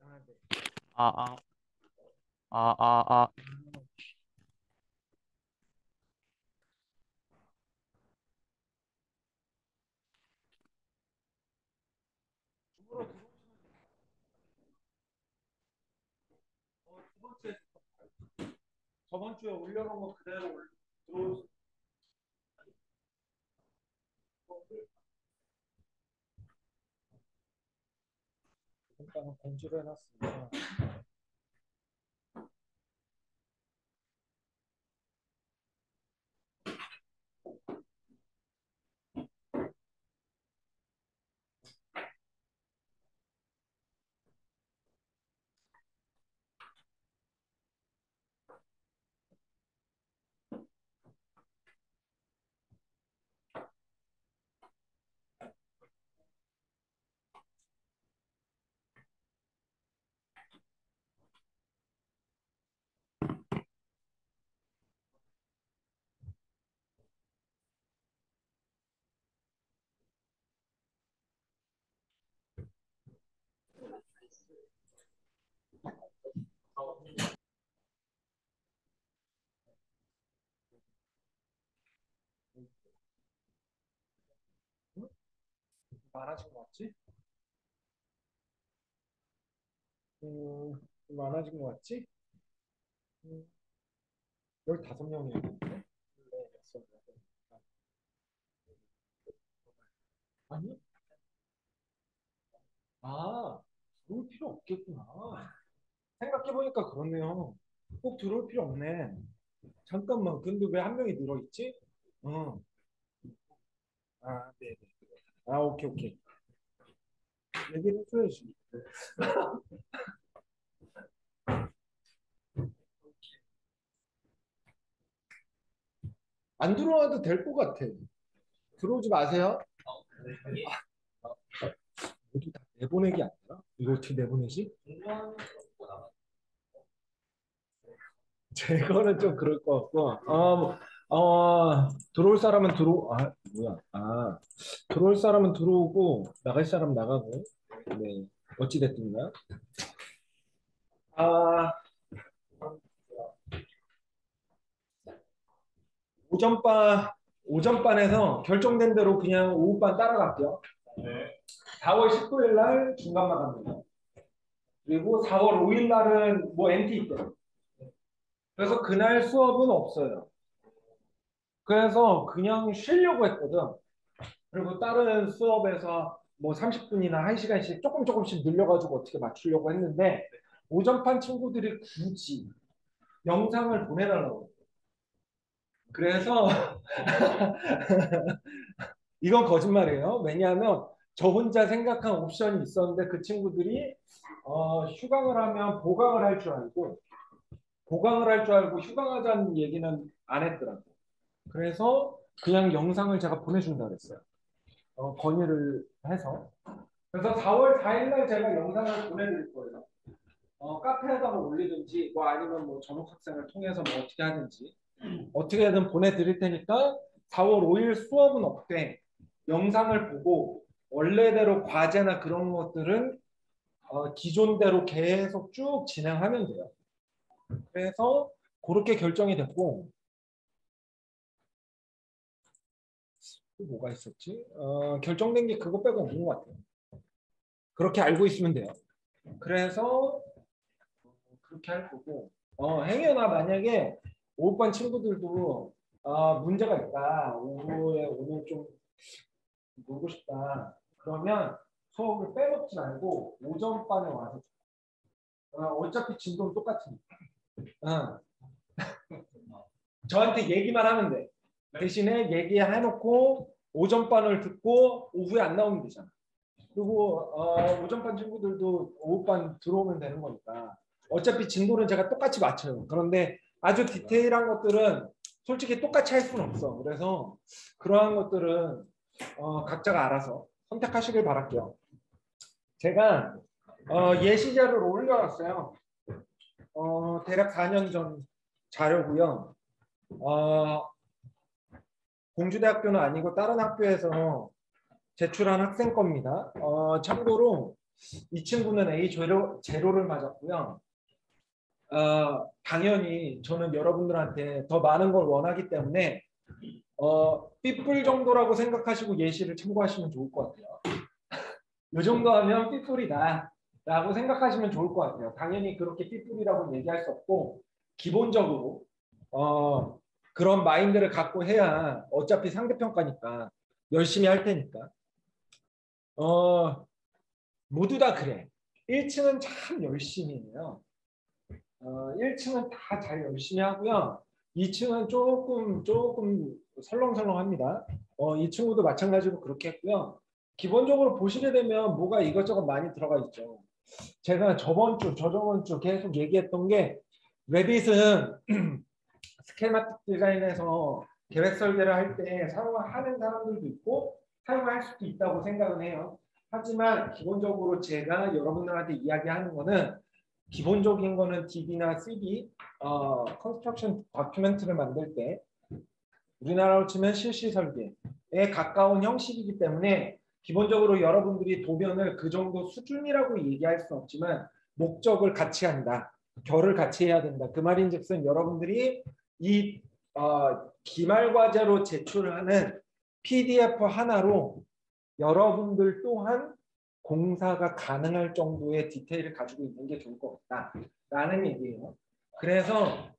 아, 네. 아, 아, 아. 중으로 두 번째 저번 주에 올려놓은 거 그대로 들어오는 일단은 공지를 해놨습니다. 많아진 것 같지? 좀 많아진 것 같지? 음, 15명이 있는데? 네, 여섯, 여덟. 아니? 아, 들어올 필요 없겠구나. 생각해보니까 그렇네요. 꼭 들어올 필요 없네. 잠깐만, 근데 왜 한 명이 늘어있지? 어, 아, 네, 네. 아, 오케이, 오케이. 얘기를 해줘야지. 안 들어와도 될 것 같아. 들어오지 마세요. 모두 다 내보내기 아니라? 이거 어떻게 내보내지? 제거는 좀 그럴 것 같고, 들어올 사람은 뭐야, 들어올 사람은 들어오고, 나갈 사람 나가고, 네, 어찌됐든가. 아, 오전반, 오전반에서 결정된 대로 그냥 오후반 따라갈게요. 4월 19일 날 중간 마감입니다. 그리고 4월 5일 날은 뭐 MT 있대요. 그래서 그날 수업은 없어요. 그래서 그냥 쉬려고 했거든. 그리고 다른 수업에서 뭐 30분이나 1시간씩 조금씩 늘려가지고 어떻게 맞추려고 했는데 오전판 친구들이 굳이 영상을 보내달라고. 그래서 이건 거짓말이에요. 왜냐하면 저 혼자 생각한 옵션이 있었는데 그 친구들이 휴강을 하면 보강을 할 줄 알고 휴강하자는 얘기는 안 했더라고. 그래서 그냥 영상을 제가 보내준다 그랬어요. 건의를 해서. 그래서 4월 4일 날 제가 영상을 보내드릴 거예요. 카페에다가 올리든지 뭐 아니면 뭐 전업 학생을 통해서 뭐 어떻게 하든지 어떻게든 보내드릴 테니까 4월 5일 수업은 없대. 영상을 보고 원래대로 과제나 그런 것들은 기존대로 계속 쭉 진행하면 돼요. 그래서 그렇게 결정이 됐고 또 뭐가 있었지? 결정된 게 그거 빼고 없는 것 같아요. 그렇게 알고 있으면 돼요. 그래서 그렇게 할 거고 행여나 만약에 오후반 친구들도 문제가 있다. 오후에 오늘 좀 놀고 싶다. 그러면 수업을 빼놓지 말고 오전반에 와서 어차피 진도는 똑같으니까. 어, 저한테 얘기만 하면 돼. 대신에 얘기해놓고 오전반을 듣고 오후에 안 나오면 되잖아. 그리고 오전반 친구들도 오후반 들어오면 되는 거니까 어차피 진도는 제가 똑같이 맞춰요. 그런데 아주 디테일한 것들은 솔직히 똑같이 할 수는 없어. 그래서 그러한 것들은 각자가 알아서 선택하시길 바랄게요. 제가 예시 자료를 올려놨어요. 대략 4년 전 자료고요. 공주대학교는 아니고 다른 학교에서 제출한 학생 겁니다. 참고로 이 친구는 A 제로를 맞았고요. 당연히 저는 여러분들한테 더 많은 걸 원하기 때문에 삐뿔 정도라고 생각하시고 예시를 참고하시면 좋을 것 같아요. 이 정도 하면 삐뿔이다 라고 생각하시면 좋을 것 같아요. 당연히 그렇게 삐뿔이라고 얘기할 수 없고 기본적으로 그런 마인드를 갖고 해야 어차피 상대평가니까 열심히 할 테니까 모두 다 그래. 1층은 참 열심히 해요. 1층은 다 잘 열심히 하고요. 2층은 조금 설렁설렁합니다. 이 친구도 마찬가지로 그렇게 했고요. 기본적으로 보시게 되면 뭐가 이것저것 많이 들어가 있죠. 제가 저번 주 계속 얘기했던 게 레빗은 스케마틱 디자인에서 계획 설계를 할 때 사용하는 사람들도 있고 사용할 수도 있다고 생각은 해요. 하지만 기본적으로 제가 여러분들한테 이야기하는 거는 기본적인 거는 DB나 CD, 컨스트럭션 다큐멘트를 만들 때 우리나라로 치면 실시 설계에 가까운 형식이기 때문에 기본적으로 여러분들이 도면을 그 정도 수준이라고 얘기할 수 없지만 목적을 같이 한다. 결을 같이 해야 된다. 그 말인즉슨 여러분들이 이 기말 과제로 제출하는 PDF 하나로 여러분들 또한 공사가 가능할 정도의 디테일을 가지고 있는 게 좋을 것 같다라는 얘기예요. 그래서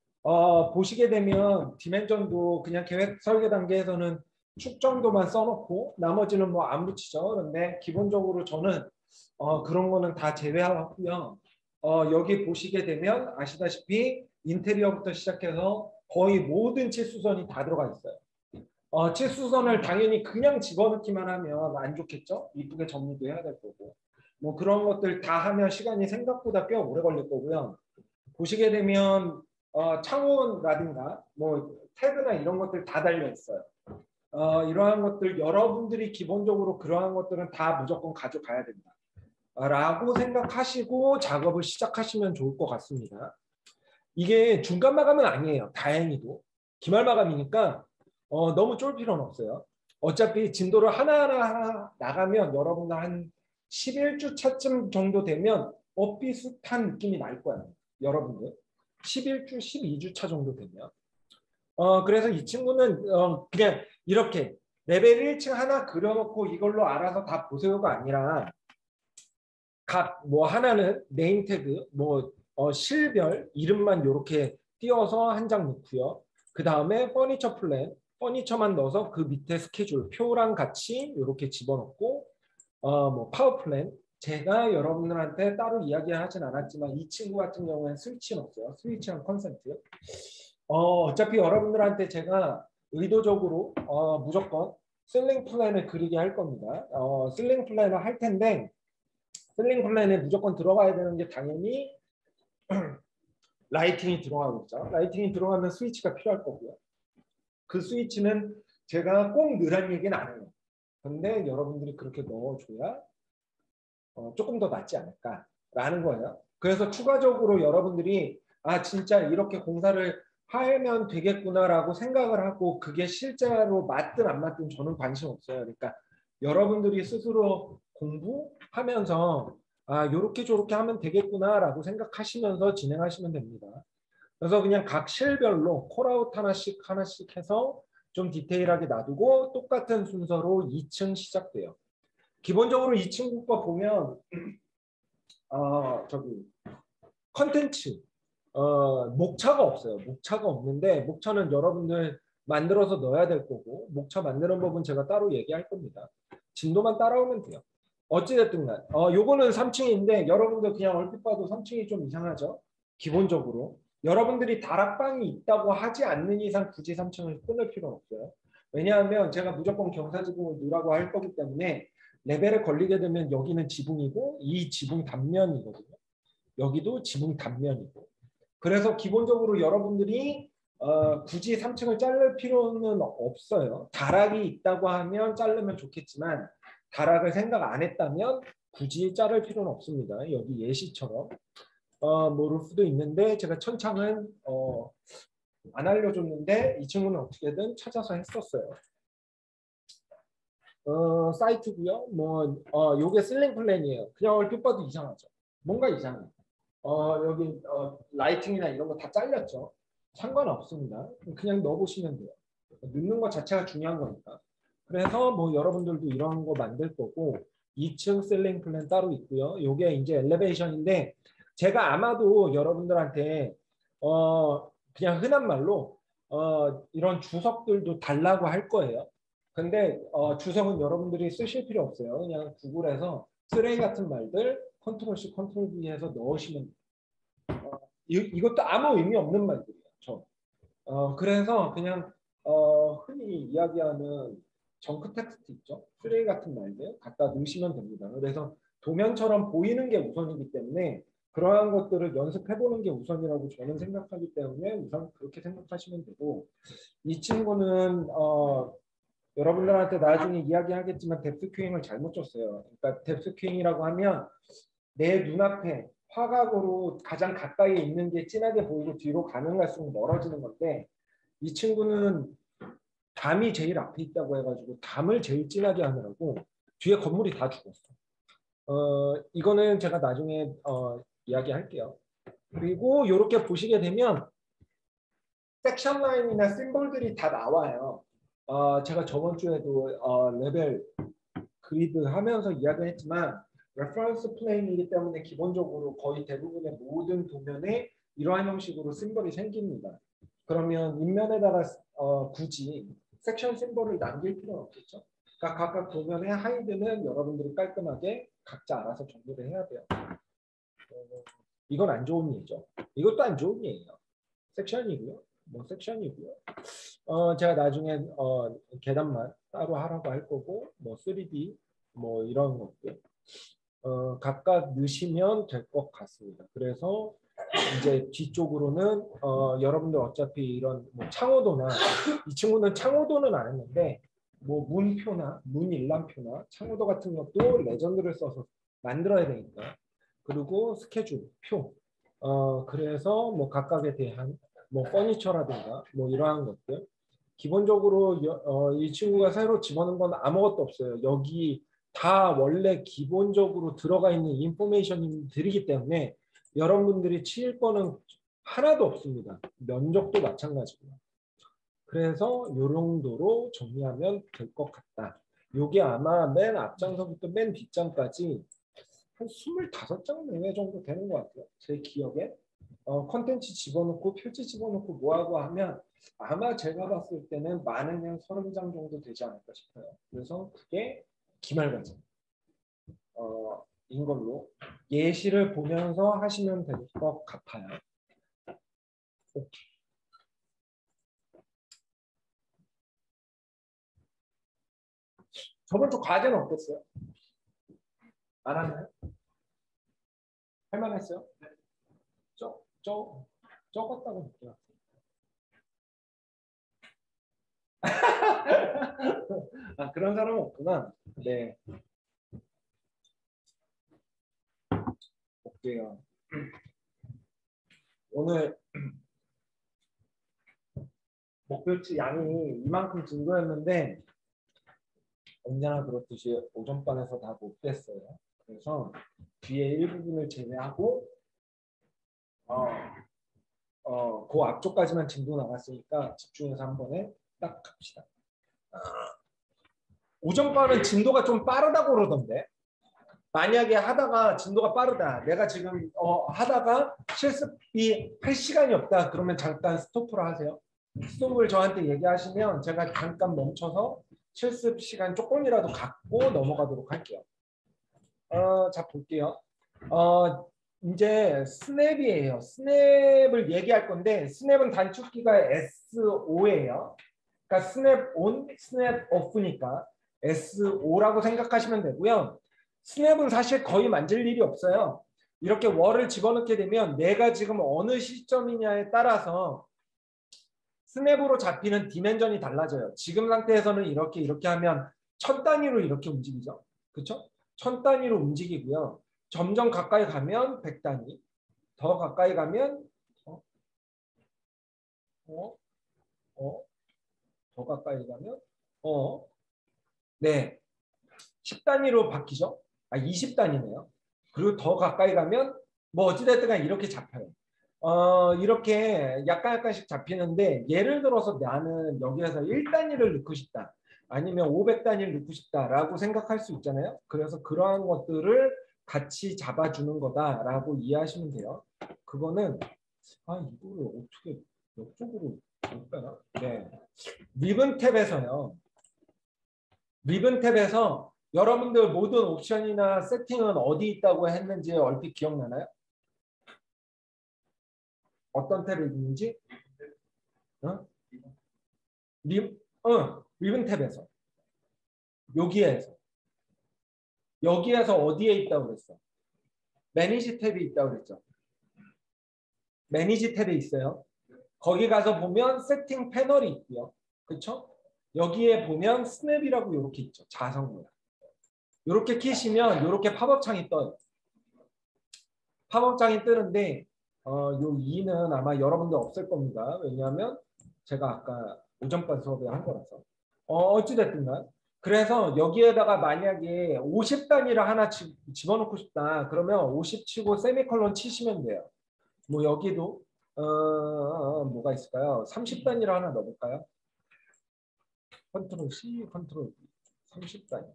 보시게 되면 디멘전도 그냥 계획 설계 단계에서는 축 정도만 써놓고 나머지는 뭐 안 붙이죠. 그런데 기본적으로 저는 그런 거는 다 제외하고요. 여기 보시게 되면 아시다시피 인테리어부터 시작해서 거의 모든 치수선이 다 들어가 있어요. 치수선을 당연히 그냥 집어넣기만 하면 안 좋겠죠. 이쁘게 정리도 해야 될 거고. 뭐 그런 것들 다 하면 시간이 생각보다 꽤 오래 걸릴 거고요. 보시게 되면 창문이라든가 뭐 태그나 이런 것들 다 달려 있어요. 이러한 것들 여러분들이 기본적으로 그러한 것들은 다 무조건 가져가야 된다. 라고 생각하시고 작업을 시작하시면 좋을 것 같습니다. 이게 중간 마감은 아니에요. 다행히도. 기말 마감이니까 너무 쫄 필요는 없어요. 어차피 진도를 하나하나 나가면 여러분들 한 11주 차쯤 정도 되면 비슷한 느낌이 날 거예요. 여러분들. 11주, 12주 차 정도 되면. 그래서 이 친구는 그냥 이렇게 레벨 1층 하나 그려놓고 이걸로 알아서 다 보세요가 아니라 각 뭐 하나는 네임 태그, 뭐 실별 이름만 이렇게 띄워서 한 장 넣고요. 그 다음에 퍼니처 플랜, 퍼니처만 넣어서 그 밑에 스케줄, 표랑 같이 이렇게 집어넣고 뭐 파워 플랜. 제가 여러분들한테 따로 이야기하진 않았지만 이 친구 같은 경우에는 스위치는 없어요. 스위치랑 컨센트. 어차피 여러분들한테 제가 의도적으로 무조건 슬링 플랜을 그리게 할 겁니다. 슬링 플랜을 할 텐데 슬링 플랜에 무조건 들어가야 되는 게 당연히 라이팅이 들어가고 있죠. 라이팅이 들어가면 스위치가 필요할 거고요. 그 스위치는 제가 꼭 넣으라는 얘기는 안 해요. 근데 여러분들이 그렇게 넣어줘야 조금 더 낫지 않을까라는 거예요. 그래서 추가적으로 여러분들이 진짜 이렇게 공사를 하면 되겠구나라고 생각을 하고 그게 실제로 맞든 안 맞든 저는 관심 없어요. 그러니까 여러분들이 스스로 공부하면서 요렇게 저렇게 하면 되겠구나라고 생각하시면서 진행하시면 됩니다. 그래서 그냥 각 실별로 콜아웃 하나씩 해서 좀 디테일하게 놔두고 똑같은 순서로 2층 시작돼요. 기본적으로 2층 국과 보면 저기 컨텐츠 목차가 없어요. 목차가 없는데 목차는 여러분들 만들어서 넣어야 될 거고 목차 만드는 법은 제가 따로 얘기할 겁니다. 진도만 따라오면 돼요. 어찌됐든 간 요거는 3층인데 여러분들 그냥 얼핏 봐도 3층이 좀 이상하죠. 기본적으로 여러분들이 다락방이 있다고 하지 않는 이상 굳이 3층을 끊을 필요는 없어요. 왜냐하면 제가 무조건 경사지붕을 넣으라고 할 거기 때문에 레벨에 걸리게 되면 여기는 지붕이고 이 지붕 단면이거든요. 여기도 지붕 단면이고. 그래서 기본적으로 여러분들이 굳이 3층을 자를 필요는 없어요. 다락이 있다고 하면 자르면 좋겠지만 다락을 생각 안 했다면 굳이 자를 필요는 없습니다. 여기 예시처럼 뭐 루프도 있는데 제가 천창은 안 알려줬는데 이 친구는 어떻게든 찾아서 했었어요. 사이트고요. 요게 슬링 플랜이에요. 그냥 얼핏 봐도 이상하죠. 뭔가 이상해. 여기 라이팅이나 이런 거 다 잘렸죠. 상관없습니다. 그냥 넣어보시면 돼요. 넣는 것 자체가 중요한 거니까. 그래서 뭐 여러분들도 이런 거 만들 거고 2층 셀링 플랜 따로 있고요. 요게 이제 엘리베이션인데 제가 아마도 여러분들한테 그냥 흔한 말로 이런 주석들도 달라고 할 거예요. 근데 주석은 여러분들이 쓰실 필요 없어요. 그냥 구글에서 트레이 같은 말들 컨트롤 C, 컨트롤 V 해서 넣으시면 돼요. 이것도 아무 의미 없는 말들이에요. 그래서 그냥 흔히 이야기하는 정크 텍스트 있죠. 트레이 같은 말들 갖다 넣으시면 됩니다. 그래서 도면처럼 보이는 게 우선이기 때문에 그러한 것들을 연습해보는 게 우선이라고 저는 생각하기 때문에 우선 그렇게 생각하시면 되고 이 친구는 여러분들한테 나중에 이야기하겠지만 뎁스 큐잉을 잘못 줬어요. 그러니까 뎁스 큐잉이라고 하면 내 눈앞에 화각으로 가장 가까이에 있는 게 진하게 보이고 뒤로 가는 갈수록 멀어지는 건데 이 친구는 담이 제일 앞에 있다고 해가지고 담을 제일 진하게 하느라고 뒤에 건물이 다 죽었어. 이거는 제가 나중에 이야기할게요. 그리고 이렇게 보시게 되면 섹션 라인이나 심볼들이 다 나와요. 제가 저번 주에도 레벨 그리드 하면서 이야기했지만 레퍼런스 플레인이기 때문에 기본적으로 거의 대부분의 모든 도면에 이러한 형식으로 심볼이 생깁니다. 그러면 인면에다가 굳이 섹션 심볼을 남길 필요는 없겠죠. 그러니까 각각 도면의 하이드는 여러분들이 깔끔하게 각자 알아서 정리를 해야 돼요. 이건 안 좋은 예죠. 이것도 안 좋은 예예요. 섹션이고요. 뭐 섹션이고요. 제가 나중에 계단만 따로 하라고 할 거고 뭐 3D 뭐 이런 것들 각각 넣으시면 될 것 같습니다. 그래서 이제 뒤쪽으로는 여러분들 어차피 이런 뭐 창호도나 이 친구는 창호도는 안 했는데 뭐 문표나 문일람표나 창호도 같은 것도 레전드를 써서 만들어야 되니까 그리고 스케줄 표 그래서 뭐 각각에 대한 뭐 퍼니처라든가 뭐 이러한 것들 기본적으로 이 친구가 새로 집어넣은 건 아무것도 없어요. 여기 다 원래 기본적으로 들어가 있는 인포메이션들이기 때문에 여러분들이 치일 거는 하나도 없습니다. 면적도 마찬가지고요. 그래서 이 정도로 정리하면 될 것 같다. 이게 아마 맨 앞장서부터 맨 뒷장까지 한 25장 내외 정도 되는 것 같아요. 제 기억에. 컨텐츠 집어넣고 표지 집어넣고 뭐하고 하면 아마 제가 봤을 때는 많으면 30장 정도 되지 않을까 싶어요. 그래서 그게 기말과정 인 걸로 예시를 보면서 하시면 될 것 같아요. 오케이. 저번 주 과제는 어땠어요? 안 하나요? 할만했어요? 적었다고 느껴요. 그런 사람은 없구나. 네. 볼게요. 오늘 목표치 양이 이만큼 증가했는데 언제나 그렇듯이 오전반에서 다 못 됐어요. 그래서 뒤에 일부분을 제외하고 그 앞쪽까지만 진도 나갔으니까 집중해서 한 번에 딱 갑시다. 오전반은 진도가 좀 빠르다고 그러던데 만약에 하다가 진도가 빠르다 내가 지금 하다가 실습이 할 시간이 없다 그러면 잠깐 스토프를 하세요. 스톱을 저한테 얘기하시면 제가 잠깐 멈춰서 실습 시간 조금이라도 갖고 넘어가도록 할게요. 자 볼게요. 이제 스냅이에요. 스냅을 얘기할 건데 스냅은 단축키가 S5예요. 그러니까 스냅 온, 스냅 오프니까 S5라고 생각하시면 되고요. 스냅은 사실 거의 만질 일이 없어요. 이렇게 월을 집어넣게 되면 내가 지금 어느 시점이냐에 따라서 스냅으로 잡히는 디멘전이 달라져요. 지금 상태에서는 이렇게 하면 1000단위로 이렇게 움직이죠. 그렇죠? 1000단위로 움직이고요. 점점 가까이 가면 100단위, 더 가까이 가면 더 가까이 가면 네, 10단위로 바뀌죠. 20단위네요. 그리고 더 가까이 가면 뭐 어찌됐든 간에 이렇게 잡혀요. 이렇게 약간씩 잡히는데 예를 들어서 나는 여기에서 1단위를 넣고 싶다. 아니면 500단위를 넣고 싶다라고 생각할 수 있잖아요. 그래서 그러한 것들을 같이 잡아주는 거다라고 이해하시면 돼요. 그거는 이거를 어떻게 이쪽으로 못 빼나? 네. 리븐 탭에서요. 리븐 탭에서 여러분들 모든 옵션이나 세팅은 어디 있다고 했는지 얼핏 기억나나요? 어떤 탭에 있는지? 어? 리븐 탭에서. 여기에서 어디에 있다고 그랬어? 매니지 탭이 있다고 그랬죠. 매니지 탭에 있어요. 거기 가서 보면 세팅 패널이 있고요. 그렇죠? 여기에 보면 스냅이라고 이렇게 있죠. 자석모양. 이렇게 키시면 이렇게 팝업 창이 떠요. 팝업 창이 뜨는데 요 2는 아마 여러분들 없을 겁니다. 왜냐하면 제가 아까 오전반 수업에 한 거라서. 어찌됐든가. 그래서 여기에다가 만약에 50단위를 하나 집어넣고 싶다. 그러면 50 치고 세미콜론 치시면 돼요. 뭐 여기도 뭐가 있을까요? 30단위를 하나 넣어볼까요? 컨트롤 C, 컨트롤 V. 30단위.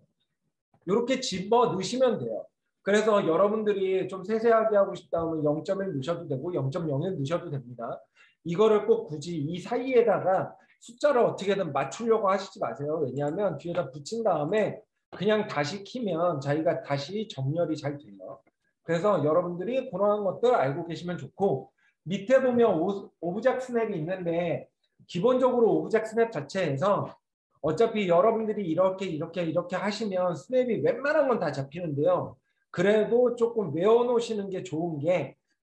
이렇게 집어 넣으시면 돼요. 그래서 여러분들이 좀 세세하게 하고 싶다 하면 0.1 넣으셔도 되고 0.01 넣으셔도 됩니다. 이거를 꼭 굳이 이 사이에다가 숫자를 어떻게든 맞추려고 하시지 마세요. 왜냐하면 뒤에다 붙인 다음에 그냥 다시 키면 자기가 다시 정렬이 잘 돼요. 그래서 여러분들이 그런 것들 알고 계시면 좋고 밑에 보면 오브젝트 스냅이 있는데 기본적으로 오브젝트 스냅 자체에서 어차피 여러분들이 이렇게 하시면 스냅이 웬만한 건 다 잡히는데요. 그래도 조금 외워놓으시는 게 좋은 게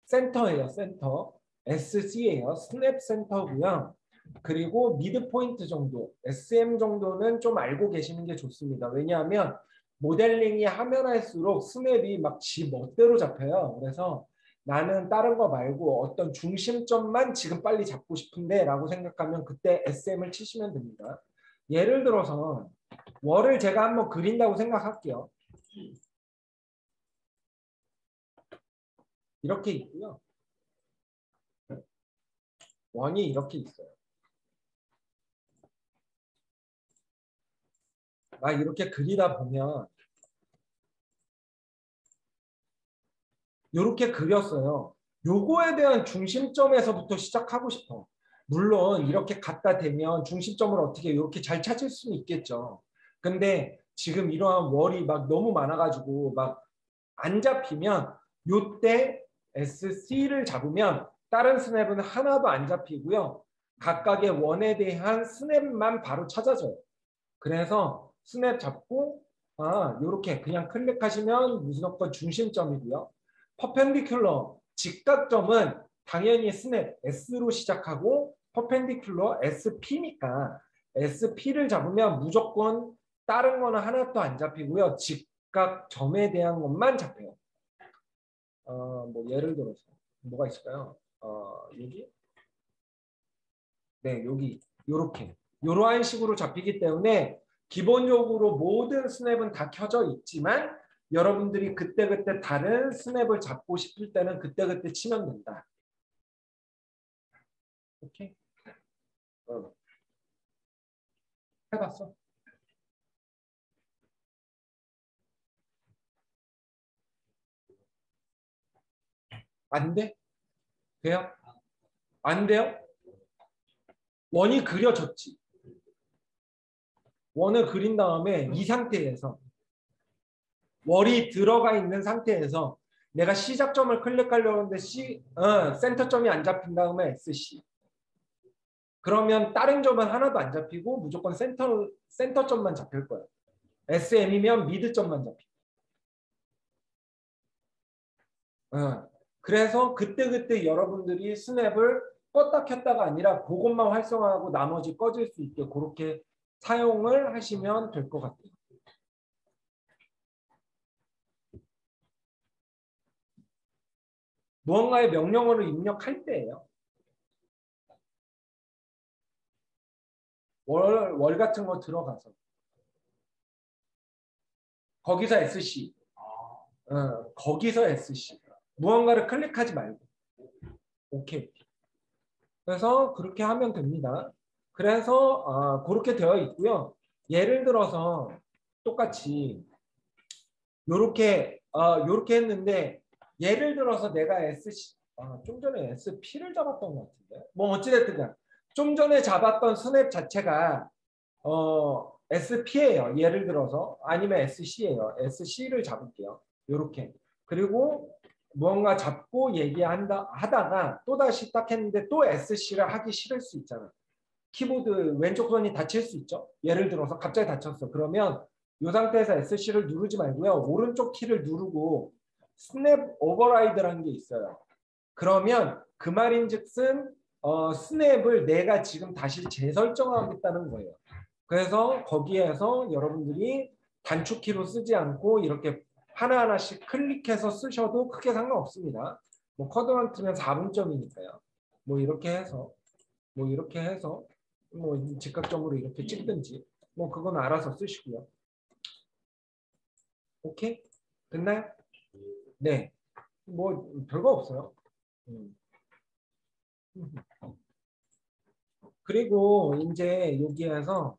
센터예요. 센터. SC예요. 스냅 센터고요. 그리고 미드 포인트 정도, SM 정도는 좀 알고 계시는 게 좋습니다. 왜냐하면 모델링이 하면 할수록 스냅이 막 지 멋대로 잡혀요. 그래서 나는 다른 거 말고 어떤 중심점만 지금 빨리 잡고 싶은데 라고 생각하면 그때 SM을 치시면 됩니다. 예를 들어서 월을 제가 한번 그린다고 생각할게요. 이렇게 있고요. 원이 이렇게 있어요. 이렇게 그리다 보면 이렇게 그렸어요. 요거에 대한 중심점에서부터 시작하고 싶어. 물론 이렇게 갖다 대면 중심점을 어떻게 이렇게 잘 찾을 수는 있겠죠. 근데 지금 이러한 월이 막 너무 많아가지고 막 안 잡히면 요때 SC를 잡으면 다른 스냅은 하나도 안 잡히고요. 각각의 원에 대한 스냅만 바로 찾아져요. 그래서 스냅 잡고 요렇게 그냥 클릭하시면 무조건 중심점이고요. 퍼펜디큘러 직각점은 당연히 스냅 S로 시작하고 퍼펜디큘러 SP니까 SP를 잡으면 무조건 다른 거는 하나도 안 잡히고요. 직각점에 대한 것만 잡혀요. 뭐 예를 들어서 뭐가 있을까요? 여기? 네, 여기 요렇게 요러한 식으로 잡히기 때문에 기본적으로 모든 스냅은 다 켜져 있지만 여러분들이 그때그때 다른 스냅을 잡고 싶을 때는 그때그때 치면 된다. 오케이? 해봤어? 안 돼? 돼요? 안 돼요? 원이 그려졌지. 원을 그린 다음에 이 상태에서 월이 들어가 있는 상태에서 내가 시작점을 클릭하려고 하는데 센터점이 안 잡힌 다음에 SC. 그러면 다른 점은 하나도 안 잡히고 무조건 센터점만 잡힐 거예요. SM이면 미드점만 잡히고. 그래서 그때그때 여러분들이 스냅을 껐다 켰다가 아니라 그것만 활성화하고 나머지 꺼질 수 있게 그렇게 사용을 하시면 될 것 같아요. 무언가의 명령어를 입력할 때예요. 월 같은 거 들어가서. 거기서 SC. 거기서 SC. 무언가를 클릭하지 말고. 오케이. 그래서 그렇게 하면 됩니다. 그래서 그렇게 되어 있고요. 예를 들어서 똑같이 요렇게 했는데 예를 들어서 내가 SC 좀 전에 SP를 잡았던 것 같은데 뭐 어찌됐든 좀 전에 잡았던 스냅 자체가 SP예요. 예를 들어서 아니면 SC예요. SC를 잡을게요. 요렇게. 그리고 무언가 잡고 하다가 또다시 딱 했는데 또 SC를 하기 싫을 수 있잖아. 키보드 왼쪽 손이 다칠 수 있죠. 예를 들어서 갑자기 다쳤어. 그러면 이 상태에서 SC를 누르지 말고요. 오른쪽 키를 누르고 스냅 오버라이드라는 게 있어요. 그러면 그 말인즉슨 스냅을 내가 지금 다시 재설정하겠다는 거예요. 그래서 거기에서 여러분들이 단축키로 쓰지 않고 이렇게 하나하나씩 클릭해서 쓰셔도 크게 상관없습니다. 뭐 쿼드런트면 4분점이니까요. 뭐 이렇게 해서 뭐 즉각적으로 이렇게 찍든지 뭐 그건 알아서 쓰시고요. 오케이? 됐나요? 네. 뭐 별거 없어요. 그리고 이제 여기에서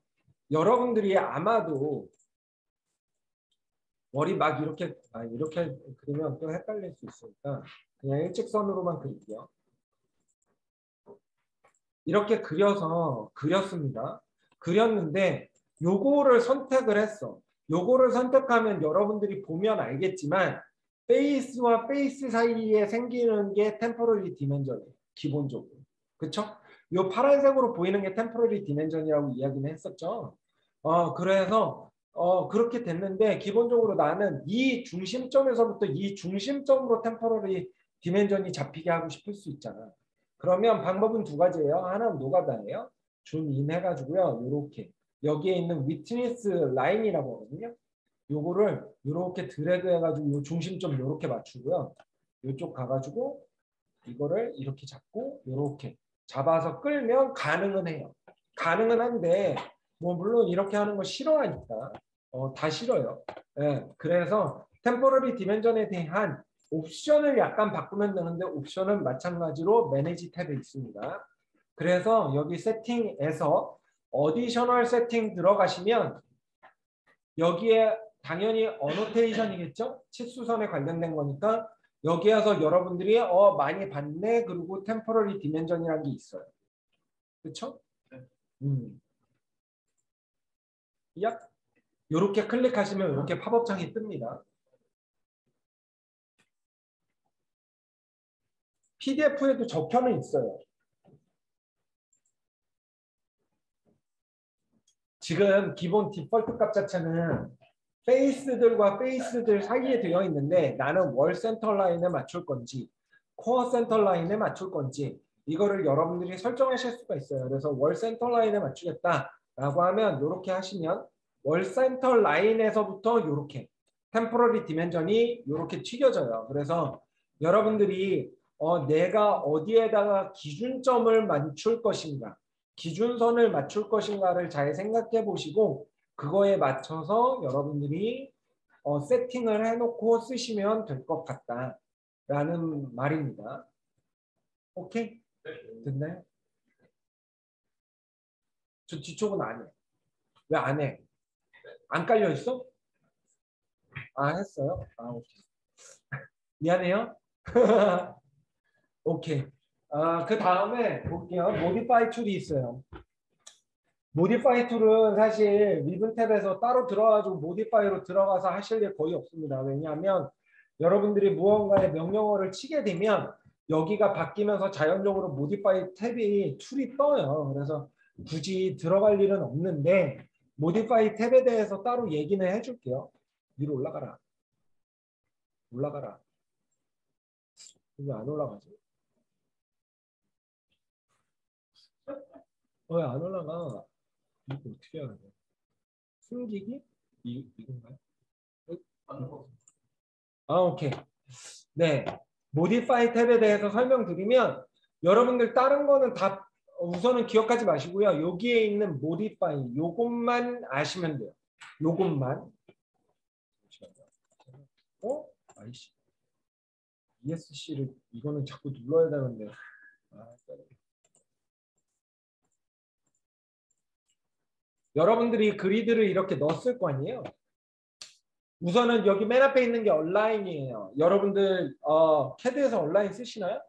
여러분들이 아마도 머리 막 이렇게 그리면 또 헷갈릴 수 있으니까 그냥 일직선으로만 그릴게요. 이렇게 그렸습니다. 그렸는데 요거를 선택을 했어. 요거를 선택하면 여러분들이 보면 알겠지만 페이스와 페이스 사이에 생기는 게 템포러리 디멘전이에요. 기본적으로. 그쵸? 요 파란색으로 보이는 게 템포러리 디멘전이라고 이야기는 했었죠. 그래서 그렇게 됐는데 기본적으로 나는 이 중심점에서부터 이 중심점으로 템포러리 디멘전이 잡히게 하고 싶을 수 있잖아. 그러면 방법은 두 가지예요. 하나는 노가다예요. 줌인 해가지고요. 요렇게 여기에 있는 위트니스 라인이라고 하거든요. 요거를 요렇게 드래그 해가지고 요 중심점 요렇게 맞추고요. 요쪽 가가지고 이거를 이렇게 잡고 요렇게 잡아서 끌면 가능은 해요. 가능은 한데 뭐 물론 이렇게 하는 거 싫어하니까 다 싫어요. 네, 그래서 템포러리 디멘전에 대한 옵션을 약간 바꾸면 되는데 옵션은 마찬가지로 매니지 탭에 있습니다. 그래서 여기 세팅에서 어디셔널 세팅 들어가시면 여기에 당연히 어노테이션이겠죠? 치수선에 관련된 거니까 여기에서 여러분들이 많이 봤네 그리고 템포러리 디멘전이라는 게 있어요. 그렇죠? 이렇게 클릭하시면 이렇게 팝업창이 뜹니다. PDF에도 적혀는 있어요. 지금 기본 디폴트 값 자체는 페이스들과 페이스들 사이에 되어 있는데 나는 월 센터 라인에 맞출 건지 코어 센터 라인에 맞출 건지 이거를 여러분들이 설정하실 수가 있어요. 그래서 월 센터 라인에 맞추겠다라고 하면 이렇게 하시면 월 센터 라인에서부터 이렇게 템포러리 디멘전이 이렇게 튀겨져요. 그래서 여러분들이 내가 어디에다가 기준점을 맞출 것인가 기준선을 맞출 것인가를 잘 생각해 보시고 그거에 맞춰서 여러분들이 세팅을 해놓고 쓰시면 될 것 같다라는 말입니다. 오케이? 됐나요? 저 뒤쪽은 안 해. 왜 안 해? 안 깔려 있어? 했어요? 오케이. 미안해요. 오케이. 그 다음에 볼게요. 모디파이 툴이 있어요. 모디파이 툴은 사실 리븐 탭에서 따로 들어가지고 모디파이로 들어가서 하실 일 거의 없습니다. 왜냐하면 여러분들이 무언가의 명령어를 치게 되면 여기가 바뀌면서 자연적으로 모디파이 탭이 툴이 떠요. 그래서 굳이 들어갈 일은 없는데 모디파이 탭에 대해서 따로 얘기는 해줄게요. 위로 올라가라. 올라가라. 왜 안 올라가지? 왜 안 올라가? 이거 어떻게 해야 돼? 숨기기? 이건가요? 오케이. 네. 모디파이 탭에 대해서 설명드리면 여러분들 다른 거는 다 우선은 기억하지 마시고요. 여기에 있는 모디파이 요것만 아시면 돼요. 요것만. 아이씨. ESC를 이거는 자꾸 눌러야 되는데. 여러분들이 그리드를 이렇게 넣었을 거 아니에요? 우선은 여기 맨 앞에 있는 게 온라인이에요. 여러분들 캐드에서 온라인 쓰시나요?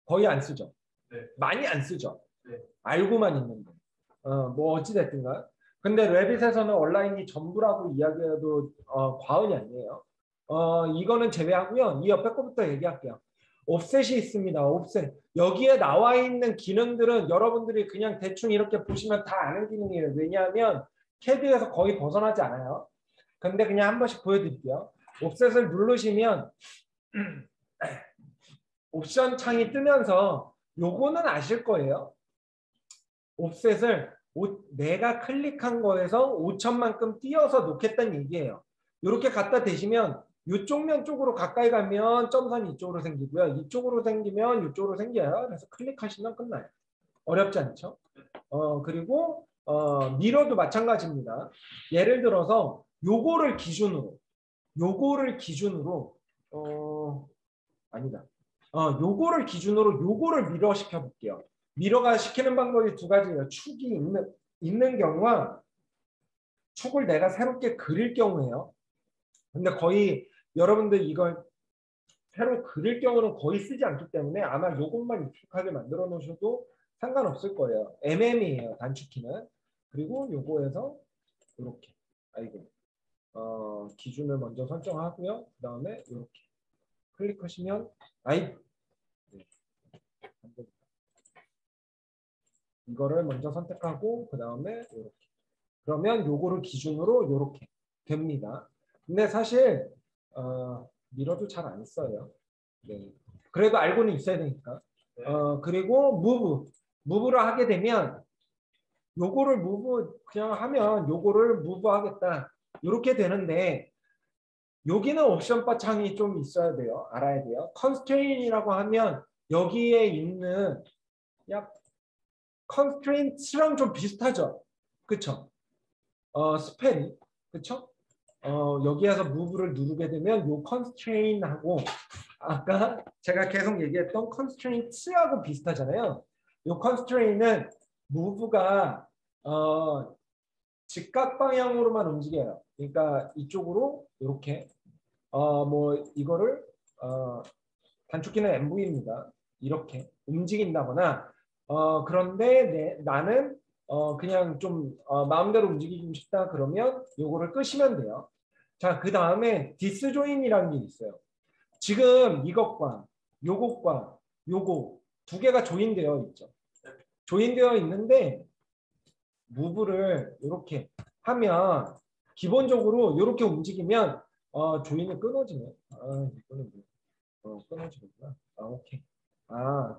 거의 안 쓰죠. 네. 많이 안 쓰죠. 네. 알고만 있는데. 뭐 어찌됐든가. 근데 레빗에서는 온라인이 전부라고 이야기해도 과언이 아니에요. 이거는 제외하고요. 이 옆에 거부터 얘기할게요. 옵셋이 있습니다. 옵셋. 여기에 나와 있는 기능들은 여러분들이 그냥 대충 이렇게 보시면 다 아는 기능이에요. 왜냐하면 캐드에서 거의 벗어나지 않아요. 근데 그냥 한 번씩 보여드릴게요. 옵셋을 누르시면 옵션 창이 뜨면서 요거는 아실 거예요. 옵셋을 내가 클릭한 거에서 5천만큼 띄어서 놓겠다는 얘기예요. 이렇게 갖다 대시면 이쪽 면 쪽으로 가까이 가면 점선이 이쪽으로 생기고요. 이쪽으로 생기면 이쪽으로 생겨요. 그래서 클릭하시면 끝나요. 어렵지 않죠? 그리고 미러도 마찬가지입니다. 예를 들어서 요거를 기준으로 아니다. 요거를 기준으로 요거를 미러 시켜 볼게요. 미러가 시키는 방법이 두 가지예요. 축이 있는 경우와 축을 내가 새롭게 그릴 경우예요. 근데 거의 여러분들 이걸 새로 그릴 경우는 거의 쓰지 않기 때문에 아마 요것만 익숙하게 만들어 놓으셔도 상관없을 거예요. MM이에요. 단축키는. 그리고 요거에서 이렇게 기준을 먼저 설정하고요. 그 다음에 이렇게 클릭하시면 이거를 먼저 선택하고 그 다음에 이렇게 그러면 요거를 기준으로 이렇게 됩니다. 근데 사실 미러도 잘 안 써요. 네. 그래도 알고는 있어야 되니까. 그리고 무브를 하게 되면 요거를 무브 그냥 하면 요거를 무브 하겠다 이렇게 되는데 여기는 옵션 바 창이 좀 있어야 돼요. 알아야 돼요. 컨스트레인이라고 하면 여기에 있는 컨스트레인트랑 좀 비슷하죠. 그쵸? 스펠이 그쵸? 여기에서 무브를 누르게 되면 요 컨스트레인하고 아까 제가 계속 얘기했던 컨스트레인트하고 비슷하잖아요. 요 컨스트레인은 무브가 직각 방향으로만 움직여요. 그러니까 이쪽으로 이렇게 뭐 이거를 단축키는 MV입니다. 이렇게 움직인다거나 그런데 나는 그냥 좀 마음대로 움직이고 싶다 그러면 요거를 끄시면 돼요. 자, 그 다음에 디스조인이라는 게 있어요. 지금 이것과 요것과 요거 두 개가 조인되어 있죠. 조인되어 있는데 무브를 이렇게 하면 기본적으로 이렇게 움직이면 조인이 끊어지네. 이거는 끊어지겠구나. 오케이.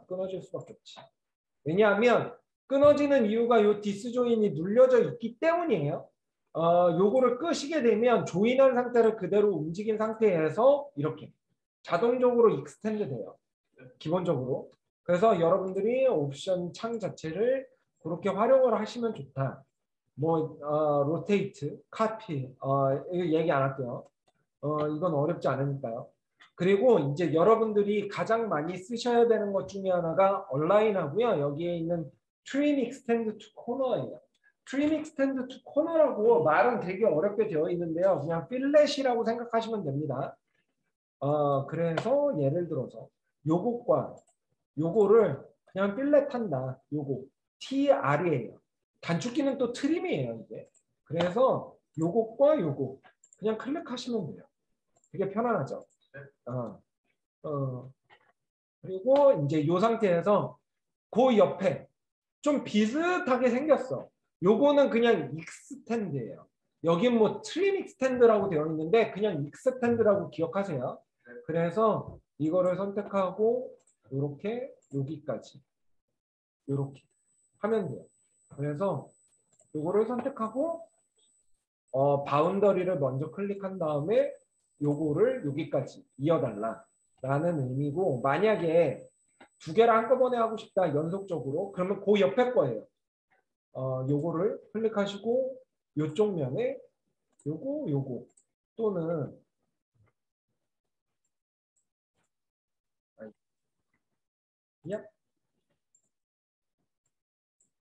끊어질 수밖에 없지. 왜냐하면 끊어지는 이유가 요 디스 조인이 눌려져 있기 때문이에요. 요거를 끄시게 되면 조인한 상태를 그대로 움직인 상태에서 이렇게 자동적으로 익스텐드 돼요. 기본적으로. 그래서 여러분들이 옵션 창 자체를 그렇게 활용을 하시면 좋다. 뭐 로테이트, 카피 이거 얘기 안 할게요. 이건 어렵지 않으니까요. 그리고 이제 여러분들이 가장 많이 쓰셔야 되는 것 중에 하나가 온라인하고요. 여기에 있는 트림 익스텐드 투 코너예요. 트림 익스텐드 투 코너라고 말은 되게 어렵게 되어 있는데요. 그냥 필렛이라고 생각하시면 됩니다. 그래서 예를 들어서 요것과 요거를 그냥 필렛한다. 요거 TR이에요. 단축키는 또 트림이에요. 이게. 그래서 요것과 요거 그냥 클릭하시면 돼요. 되게 편안하죠. 그리고 이제 요 상태에서 그 옆에 좀 비슷하게 생겼어. 요거는 그냥 익스텐드예요. 여긴 뭐 트림 익스텐드라고 되어 있는데 그냥 익스텐드라고 기억하세요. 그래서 이거를 선택하고 이렇게 여기까지 이렇게 하면 돼요. 그래서 요거를 선택하고 바운더리를 먼저 클릭한 다음에 요거를 여기까지 이어달라 라는 의미고, 만약에 두 개를 한꺼번에 하고 싶다 연속적으로 그러면 그 옆에 거예요. 요거를 클릭하시고 요쪽 면에 요거 또는 그냥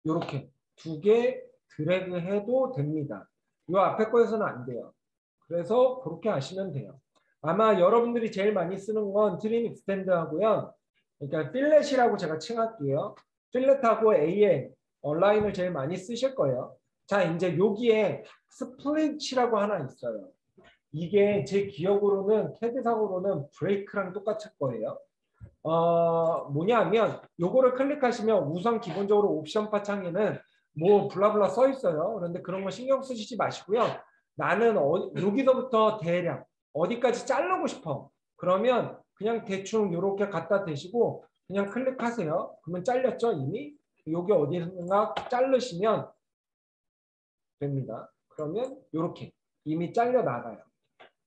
이렇게 두 개 드래그 해도 됩니다. 이 앞에 거에서는 안 돼요. 그래서 그렇게 하시면 돼요. 아마 여러분들이 제일 많이 쓰는 건 트림 익스텐드 하고요. 그러니까 필렛이라고 제가 칭할게요. 필렛하고 AL, 얼라인을 제일 많이 쓰실 거예요. 자, 이제 여기에 스플릿이라고 하나 있어요. 이게 제 기억으로는 캐드상으로는 브레이크랑 똑같을 거예요. 뭐냐면 요거를 클릭하시면 우선 기본적으로 옵션 바창에는 뭐 블라블라 써 있어요. 그런데 그런 거 신경 쓰시지 마시고요. 나는 여기서부터 대략 어디까지 자르고 싶어. 그러면 그냥 대충 이렇게 갖다 대시고 그냥 클릭하세요. 그러면 잘렸죠 이미? 여기 어디선가 자르시면 됩니다. 그러면 이렇게 이미 잘려 나가요.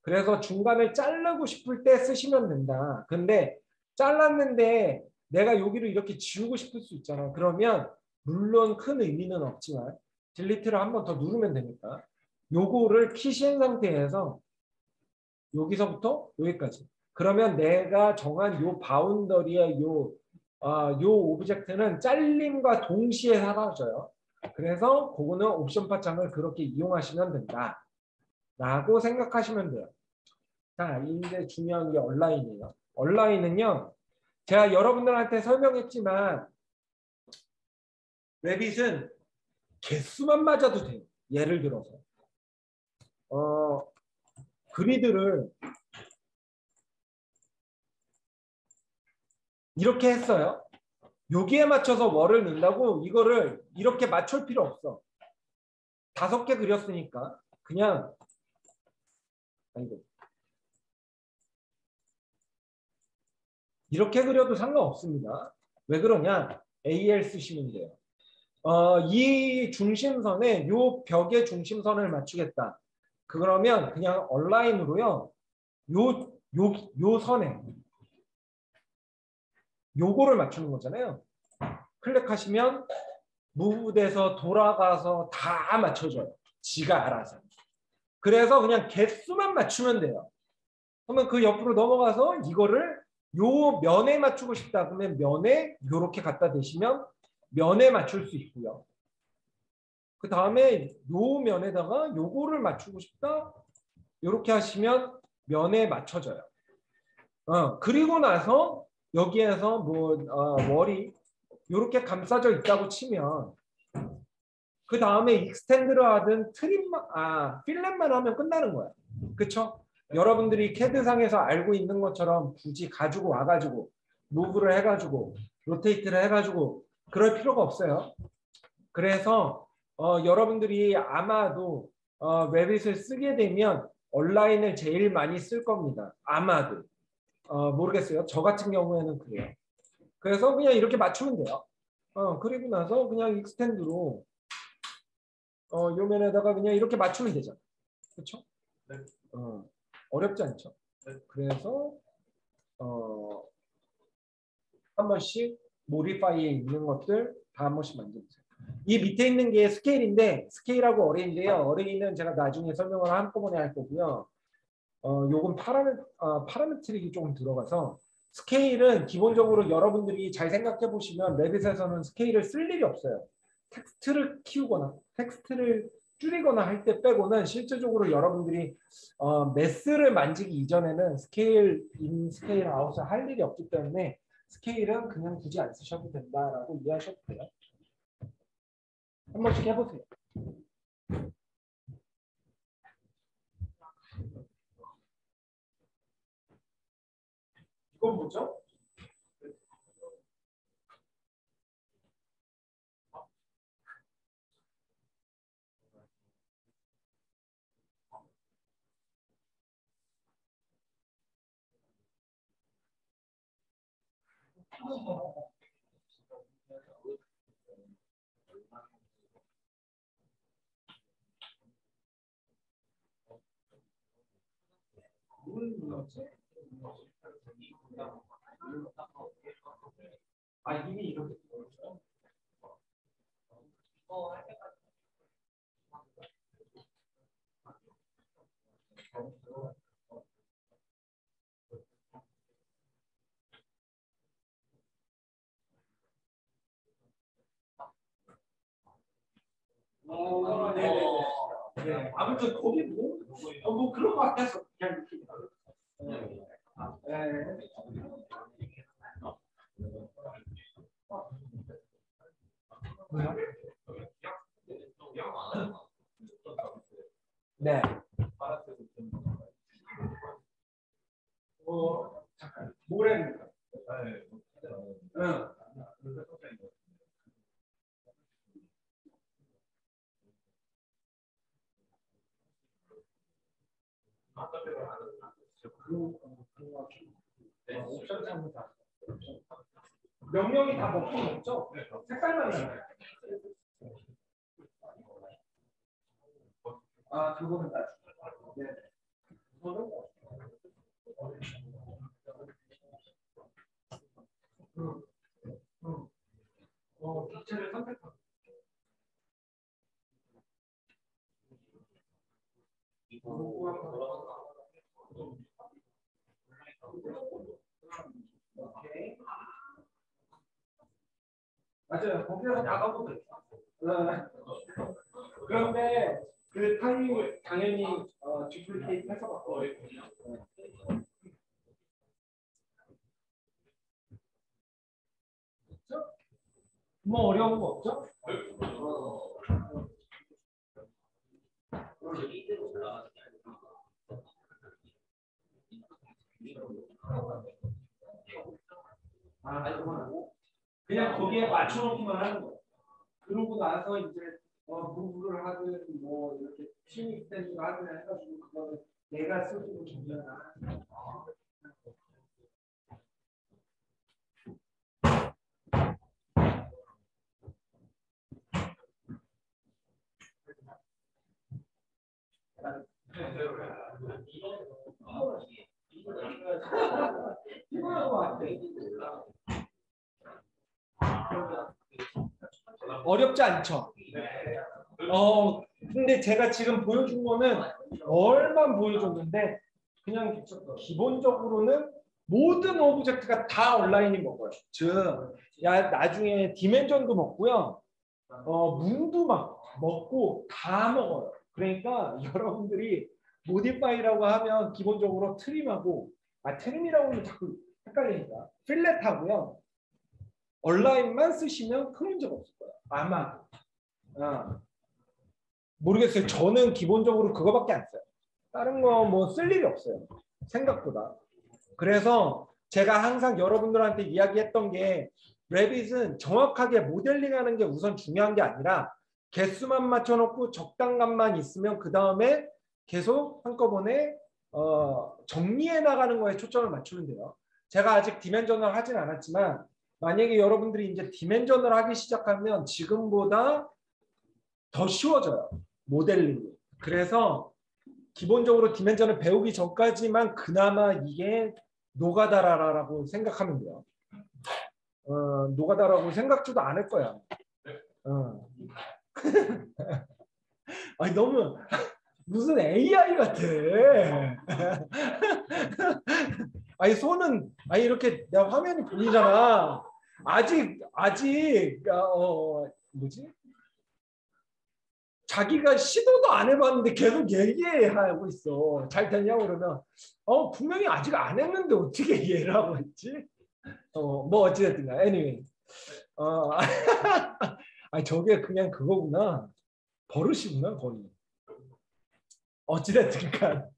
그래서 중간을 자르고 싶을 때 쓰시면 된다. 근데 잘랐는데 내가 여기를 이렇게 지우고 싶을 수 있잖아. 그러면 물론 큰 의미는 없지만 딜리트를 한 번 더 누르면 되니까 요거를 키신 상태에서 여기서부터 여기까지. 그러면 내가 정한 요 바운더리의 요 오브젝트는 잘림과 동시에 사라져요. 그래서 그거는 옵션 파창을 그렇게 이용하시면 된다. 라고 생각하시면 돼요. 자, 이제 중요한 게 얼라인이에요. 얼라인은요, 제가 여러분들한테 설명했지만, 레빗은 개수만 맞아도 돼요. 예를 들어서. 그리드를 이렇게 했어요. 여기에 맞춰서 월을 넣는다고 이거를 이렇게 맞출 필요 없어. 5개 그렸으니까 그냥 아이고. 이렇게 그려도 상관없습니다. 왜 그러냐? AL 쓰시면 돼요. 이 중심선에 요 벽의 중심선을 맞추겠다. 그러면 그냥 얼라인으로요. 요 선에 요거를 맞추는 거잖아요. 클릭하시면 무브돼서 돌아가서 다 맞춰줘요. 지가 알아서. 그래서 그냥 개수만 맞추면 돼요. 그러면 그 옆으로 넘어가서 이거를 요 면에 맞추고 싶다. 그러면 면에 요렇게 갖다 대시면 면에 맞출 수 있고요. 그 다음에 요 면에다가 요거를 맞추고 싶다. 요렇게 하시면 면에 맞춰져요. 그리고 나서 여기에서 월이 요렇게 감싸져 있다고 치면 그 다음에 익스텐드를 하든 필렛만 하면 끝나는 거야. 그쵸? 여러분들이 캐드상에서 알고 있는 것처럼 굳이 가지고 와가지고 무브를 해가지고 로테이트를 해가지고 그럴 필요가 없어요. 그래서 여러분들이 아마도 레빗을 쓰게 되면 온라인을 제일 많이 쓸 겁니다. 아마도. 모르겠어요. 저 같은 경우에는 그래요. 그래서 그냥 이렇게 맞추면 돼요. 그리고 나서 그냥 익스텐드로 요 면에다가 그냥 이렇게 맞추면 되잖아. 그렇죠? 네. 어렵지 않죠? 네. 그래서 한 번씩 모디파이에 있는 것들 다 한 번씩 만져보세요. 이 밑에 있는 게 스케일인데 스케일하고 어레인인데요. 어레인은 제가 나중에 설명을 한꺼번에 할 거고요. 요건 파라메트릭이 조금 들어가서 스케일은 기본적으로 여러분들이 잘 생각해 보시면 레빗에서는 스케일을 쓸 일이 없어요. 텍스트를 키우거나 텍스트를 줄이거나 할 때 빼고는 실질적으로 여러분들이 매스를 만지기 이전에는 스케일 인, 스케일 아웃을 할 일이 없기 때문에 스케일은 그냥 굳이 안 쓰셔도 된다라고 이해하셔도 돼요. 한 번씩 해보세요. 이건 뭐죠? 이미 이렇게 들어오죠. 네네네. 네. 아무튼 거기 뭐 그런 거 같아서 그냥 느낌이 나요. 네. 잠깐. 뭐래는 거? 응. 명령이 다 먹긴 먹죠? 색깔만 나요. 아, 그거는 다. 네. 그거는 기체를 선택하고. 오케이. 맞아요. 거기서 나가보도 있어. 그런데 그 타임 당연히 듀플리케이트 해서 바꿔. 뭐 어려운 거 없죠? 그냥 거기에 맞춰놓기만 하는 거예요. 그러고 나서 이제 무브를 하든 뭐 이렇게 팀 익스텐션을 하든 해가지고 그거는 내가 스스로 정리하는 거예요. 어렵지 않죠? 근데 제가 지금 보여준 거는 얼만 보여줬는데 그냥 기본적으로는 모든 오브젝트가 다 온라인이 먹어요. 즉, 나중에 디멘전도 먹고요. 문도 막 먹고 다 먹어요. 그러니까 여러분들이 모디파이라고 하면 기본적으로 트림하고 트림이라고 하면 자꾸 헷갈리니까 필렛하고요. 온라인만 쓰시면 큰 문제가 없을 거예요. 아마 모르겠어요. 저는 기본적으로 그거밖에 안 써요. 다른 거 뭐 쓸 일이 없어요. 생각보다. 그래서 제가 항상 여러분들한테 이야기했던 게 레빗은 정확하게 모델링하는 게 우선 중요한 게 아니라 개수만 맞춰놓고 적당감만 있으면 그 다음에 계속 한꺼번에 정리해 나가는 거에 초점을 맞추면 돼요. 제가 아직 디멘전을 하진 않았지만 만약에 여러분들이 이제 디멘전을 하기 시작하면 지금보다 더 쉬워져요. 모델링이. 그래서 기본적으로 디멘전을 배우기 전까지만 그나마 이게 노가다라고 생각하면 돼요. 노가다라고 생각지도 않을 거야. 아니 너무 무슨 AI 같아. 아니 손은 이렇게 내가 화면이 보이잖아. 아직 뭐지? 자기가 시도도 안 해봤는데 계속 얘기하고 있어. 잘 됐냐고 그러면 분명히 아직 안 했는데 어떻게 이해를 하고 있지? 뭐 어찌됐든가 anyway. 아니 저게 그냥 그거구나. 버릇이구나 거의. 어찌됐든가.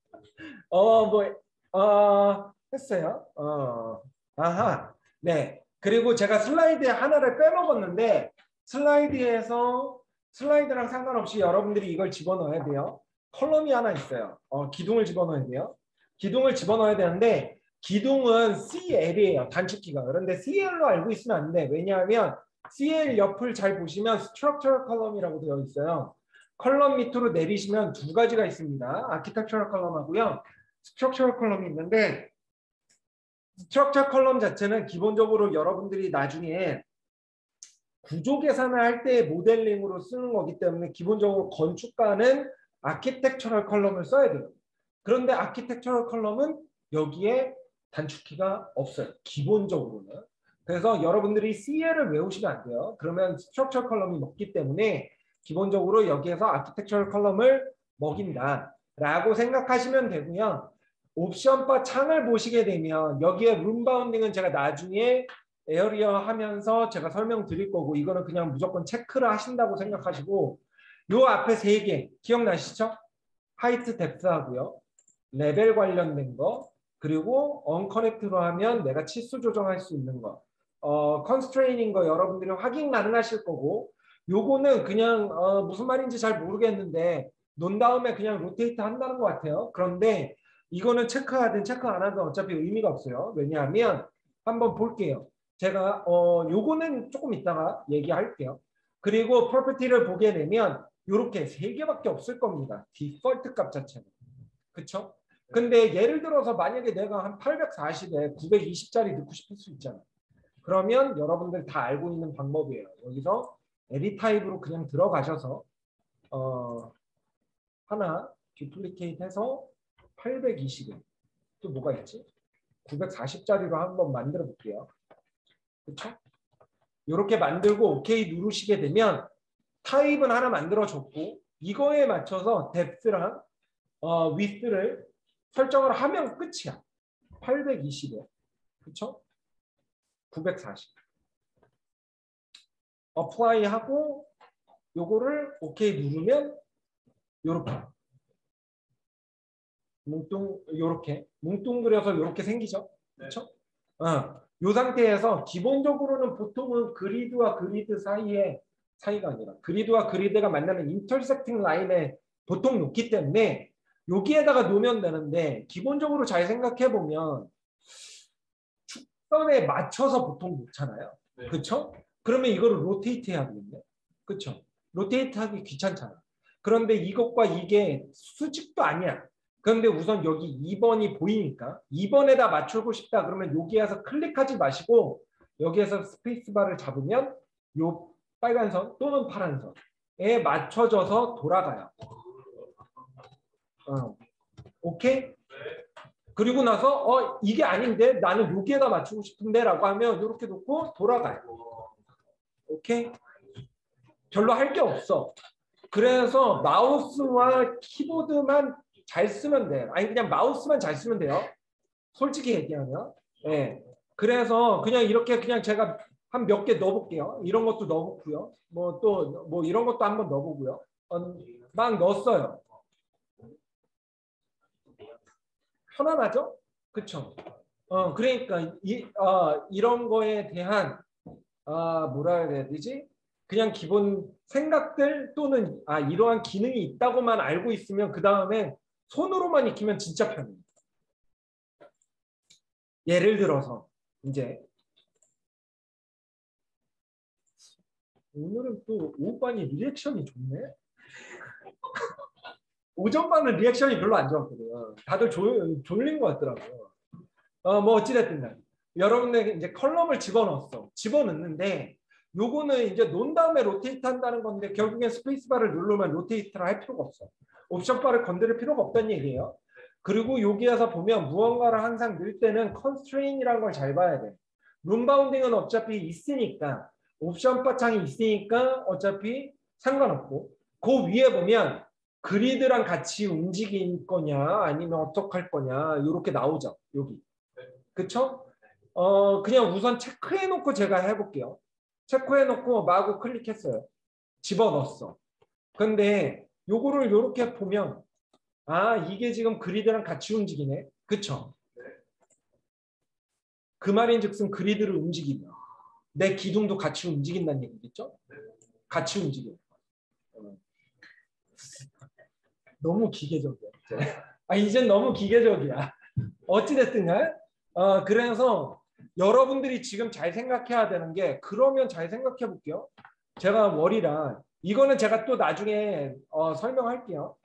했어요. 아하. 네. 그리고 제가 슬라이드에 하나를 빼먹었는데 슬라이드랑 상관없이 여러분들이 이걸 집어넣어야 돼요. 컬럼이 하나 있어요. 기둥을 집어넣어야 돼요. 기둥을 집어넣어야 되는데 기둥은 CL이에요. 단축키가. 그런데 CL로 알고 있으면 안 돼. 왜냐하면 CL 옆을 잘 보시면 Structural Column이라고 되어 있어요. 컬럼 밑으로 내리시면 두 가지가 있습니다. Architectural Column하고요. Structural Column이 있는데 Structural Column 자체는 기본적으로 여러분들이 나중에 구조 계산을 할 때 모델링으로 쓰는 거기 때문에 기본적으로 건축가는 아키텍처럴 컬럼을 써야 돼요. 그런데 아키텍처럴 컬럼은 여기에 단축키가 없어요. 기본적으로는. 그래서 여러분들이 CL을 외우시면 안 돼요. 그러면 스트럭처 컬럼이 먹기 때문에 기본적으로 여기에서 아키텍처럴 컬럼을 먹인다 라고 생각하시면 되고요. 옵션바 창을 보시게 되면 여기에 룸 바운딩은 제가 나중에 에어리어 하면서 제가 설명드릴 거고 이거는 그냥 무조건 체크를 하신다고 생각하시고 요 앞에 3개 기억나시죠? 하이트 뎁스 하고요. 레벨 관련된 거 그리고 언커넥트로 하면 내가 치수 조정할 수 있는 거 컨스트레인인 거 여러분들이 확인 가능하실 거고 요거는 그냥 무슨 말인지 잘 모르겠는데 논 다음에 그냥 로테이트 한다는 것 같아요. 그런데 이거는 체크하든 체크 안 하든 어차피 의미가 없어요. 왜냐하면 한번 볼게요. 제가 요거는 조금 이따가 얘기할게요. 그리고 프로퍼티를 보게 되면 이렇게 3개밖에 없을 겁니다. 디폴트 값 자체는. 그쵸? 근데 예를 들어서 만약에 내가 한 840에 920짜리 넣고 싶을 수 있잖아. 그러면 여러분들 다 알고 있는 방법이에요. 여기서 에디 타입으로 그냥 들어가셔서 하나 듀플리케이트 해서 820에 또 뭐가 있지? 940짜리로 한번 만들어 볼게요. 그렇죠? 이렇게 만들고 오케이 누르시게 되면 타입은 하나 만들어줬고 이거에 맞춰서 뎁스랑 위스를 설정을 하면 끝이야. 820에 그렇죠? 940 어플라이 하고 요거를 오케이 누르면 요렇게 요렇게 뭉뚱그려서 요렇게 생기죠. 그렇죠? 요 상태에서 기본적으로는 보통은 그리드와 그리드 사이가 아니라 그리드와 그리드가 만나는 인터섹팅 라인에 보통 놓기 때문에 여기에다가 놓으면 되는데 기본적으로 잘 생각해 보면 축선에 맞춰서 보통 놓잖아요. 네. 그렇죠? 그러면 이거를 로테이트 해야 되겠네. 그렇죠? 로테이트 하기 귀찮잖아. 그런데 이것과 이게 수직도 아니야. 그런데 우선 여기 2번이 보이니까 2번에다 맞추고 싶다 그러면 여기에서 클릭하지 마시고 여기에서 스페이스바를 잡으면 요 빨간 선 또는 파란 선에 맞춰져서 돌아가요. 오케이? 그리고 나서 이게 아닌데 나는 여기에다 맞추고 싶은데 라고 하면 이렇게 놓고 돌아가요. 오케이? 별로 할 게 없어. 그래서 마우스와 키보드만 잘 쓰면 돼요. 아니 그냥 마우스만 잘 쓰면 돼요. 솔직히 얘기하면. 네. 그래서 그냥 이렇게 그냥 제가 한 몇 개 넣어볼게요. 이런 것도 넣어보고요. 뭐 또 뭐 이런 것도 한번 넣어보고요. 막 넣었어요. 편안하죠? 그쵸? 그러니까 이런 거에 대한 뭐라 해야 되지? 그냥 기본 생각들 또는 이러한 기능이 있다고만 알고 있으면 그 다음에 손으로만 익히면 진짜 편해요. 예를 들어서 이제 오늘은 또 오후반이 리액션이 좋네. 오전반은 리액션이 별로 안 좋았거든요. 다들 졸린 것 같더라고요. 뭐 어찌됐든 여러분들 이제 컬럼을 집어넣는데 요거는 이제 논 다음에 로테이트 한다는 건데 결국엔 스페이스바를 누르면 로테이트를 할 필요가 없어. 옵션바를 건드릴 필요가 없다는 얘기예요. 그리고 여기에서 보면 무언가를 항상 넣을 때는 컨스트레인이라는 걸 잘 봐야 돼. 룸 바운딩은 어차피 있으니까 옵션바 창이 있으니까 어차피 상관없고 그 위에 보면 그리드랑 같이 움직일 거냐 아니면 어떡할 거냐 이렇게 나오죠. 여기. 그쵸? 그냥 우선 체크해놓고 제가 해볼게요. 체크해놓고 마구 클릭했어요. 집어넣었어. 근데 요거를 이렇게 보면 이게 지금 그리드랑 같이 움직이네. 그쵸? 그 말인즉슨 그리드를 움직이면 내 기둥도 같이 움직인다는 얘기겠죠? 같이 움직여. 너무 기계적이야. 이젠 너무 기계적이야. 어찌됐든 그래서 여러분들이 지금 잘 생각해야 되는 게 그러면 잘 생각해 볼게요. 제가 월이라 이거는 제가 또 나중에 설명할게요.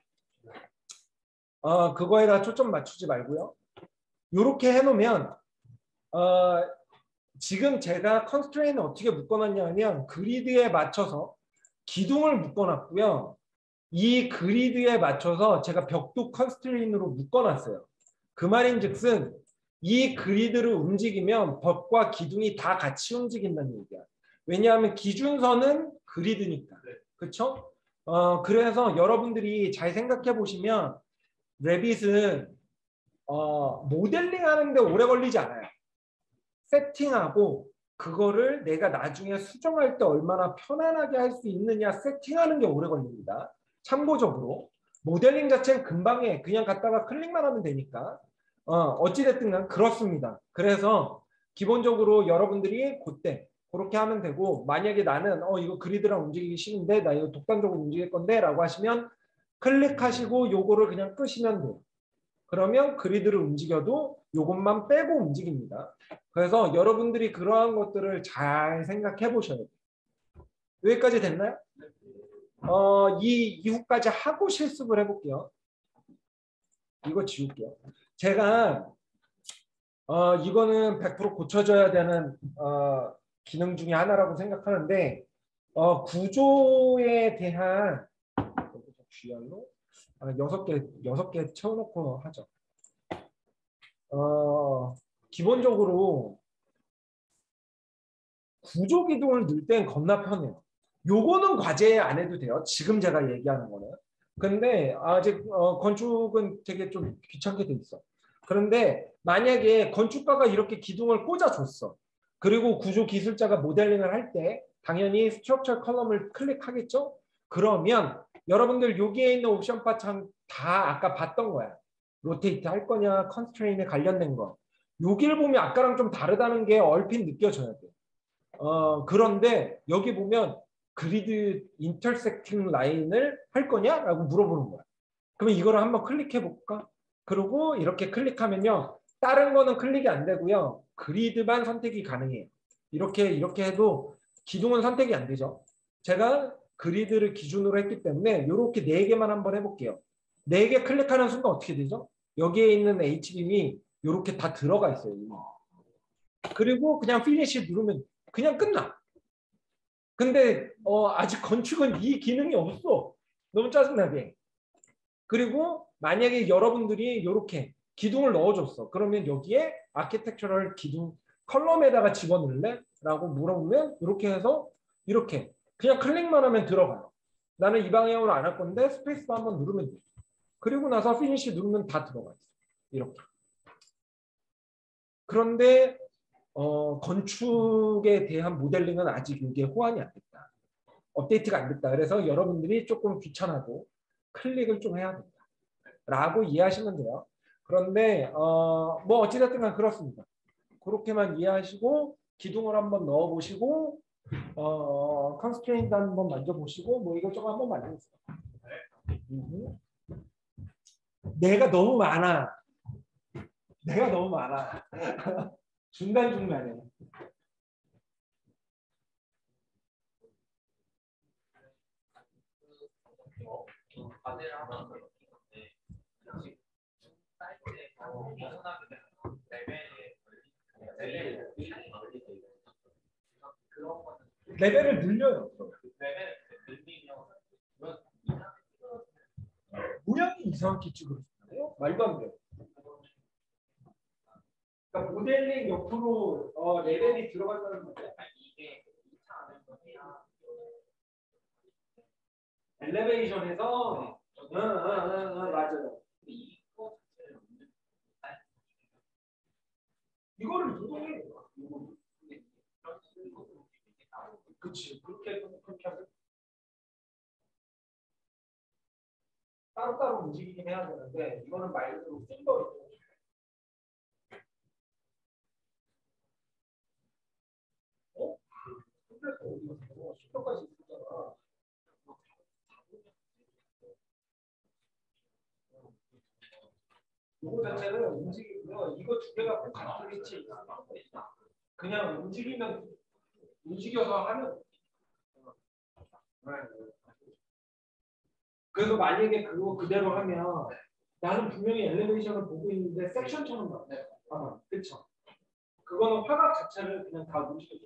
그거에다 초점 맞추지 말고요. 이렇게 해놓으면 지금 제가 컨스트레인을 어떻게 묶어놨냐면 그리드에 맞춰서 기둥을 묶어놨고요. 이 그리드에 맞춰서 제가 벽도 컨스트레인으로 묶어놨어요. 그 말인즉슨 이 그리드를 움직이면 벽과 기둥이 다 같이 움직인다는 얘기야. 왜냐하면 기준선은 그리드니까. 그렇죠? 그래서 여러분들이 잘 생각해 보시면 레빗은 모델링 하는데 오래 걸리지 않아요. 세팅하고 그거를 내가 나중에 수정할 때 얼마나 편안하게 할 수 있느냐 세팅하는 게 오래 걸립니다. 참고적으로 모델링 자체는 금방에 그냥 갖다가 클릭만 하면 되니까 어찌됐든 간 그렇습니다. 그래서 기본적으로 여러분들이 그때 그렇게 하면 되고 만약에 나는 이거 그리드랑 움직이기 싫은데 나 이거 독단적으로 움직일 건데 라고 하시면 클릭하시고 요거를 그냥 끄시면 돼요. 그러면 그리드를 움직여도 요것만 빼고 움직입니다. 그래서 여러분들이 그러한 것들을 잘 생각해 보셔야 돼요. 여기까지 됐나요? 이 이후까지 하고 실습을 해볼게요. 이거 지울게요. 제가 이거는 100% 고쳐져야 되는 기능 중에 하나라고 생각하는데 구조에 대한 GR로 6개 채워놓고 하죠. 기본적으로 구조 기둥을 넣을 땐 겁나 편해요. 요거는 과제 안 해도 돼요. 지금 제가 얘기하는 거는. 근데 아직 건축은 되게 좀 귀찮게 돼 있어. 그런데 만약에 건축가가 이렇게 기둥을 꽂아줬어. 그리고 구조 기술자가 모델링을 할 때 당연히 스트럭처 컬럼을 클릭하겠죠? 그러면 여러분들 여기에 있는 옵션 바창 다 아까 봤던 거야. 로테이트 할 거냐, 컨스트레인에 관련된 거. 여기를 보면 아까랑 좀 다르다는 게 얼핏 느껴져야 돼. 그런데 여기 보면 그리드 인터섹팅 라인을 할 거냐라고 물어보는 거야. 그러면 이거를 한번 클릭해 볼까? 그리고 이렇게 클릭하면요. 다른 거는 클릭이 안 되고요. 그리드만 선택이 가능해요. 이렇게 해도 기둥은 선택이 안 되죠. 제가 그리드를 기준으로 했기 때문에 이렇게 4개만 한번 해볼게요. 4개 클릭하는 순간 어떻게 되죠? 여기에 있는 H빔이 이렇게 다 들어가 있어요. 그리고 그냥 피니시 누르면 그냥 끝나. 근데 아직 건축은 이 기능이 없어. 너무 짜증나게. 그리고 만약에 여러분들이 이렇게 기둥을 넣어줬어. 그러면 여기에 아키텍처럴 기둥 컬럼에다가 집어넣을래? 라고 물어보면 이렇게 해서 이렇게 그냥 클릭만 하면 들어가요. 나는 이 방향으로 안 할 건데 스페이스바 한번 누르면 돼. 그리고 나서 피니시 누르면 다 들어가 있어. 이렇게. 그런데 건축에 대한 모델링은 아직 이게 호환이 안 됐다. 업데이트가 안 됐다. 그래서 여러분들이 조금 귀찮아도 클릭을 좀 해야 된다. 라고 이해하시면 돼요. 그런데 뭐 어찌됐든 간 그렇습니다. 그렇게만 이해하시고 기둥을 한번 넣어보시고 컨스트레인트 한번 만져보시고 뭐 이것저것 한번 만져보세요. 내가 너무 많아. 내가 너무 많아. 중간중간에. 과제를 하면 레벨을 늘려요. 모양이 이상하게 찍어주세요. 말도 안 돼요. 그러니까 모델링 옆으로 레벨이 들어간다는 거죠. 이게 2차 안에서 해야 엘리베이션에서 맞아요. 이거를 누동해. 그치. 그렇게 하면 따로따로 움직이긴 해야 되는데 이거는 말 그대로 싱글이고. 그래서 어디 갔어? 10초까지 있었잖아. 이거 자체는 움직이고요. 이거 두 개가 꼭 같은 위치에 있어. 그냥 움직여서 하면. 그래서 만약에 그거 그대로 하면 나는 분명히 엘리베이션을 보고 있는데 섹션처럼 나와요. 아마 그쵸? 그거는 화각 자체를 그냥 다 움직여줘.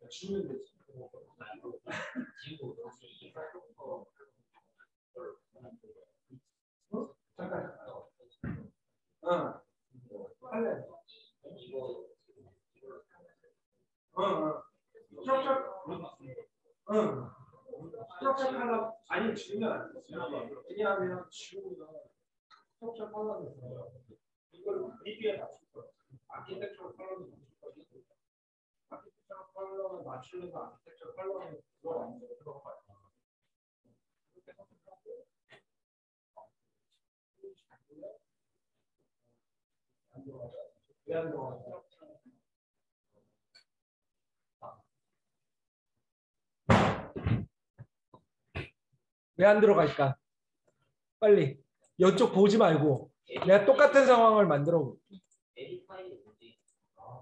주면 되지. 자, 지우면 안 되죠. 왜냐하면 지우면 스트럭처 컬러에서 이걸 그리드에 맞출 거예요. 아키텍처럴 컬러는 맞출 거예요. 아키텍처럴 컬러를 맞추려면 아키텍처럴 컬러에 들어가는 거 들어가요. 그렇게 선택하고 안 들어가죠. 왜안 들어가죠? 왜 안 들어갈까? 빨리. 이쪽 보지 말고 내가 똑같은 상황을 만들어 볼게.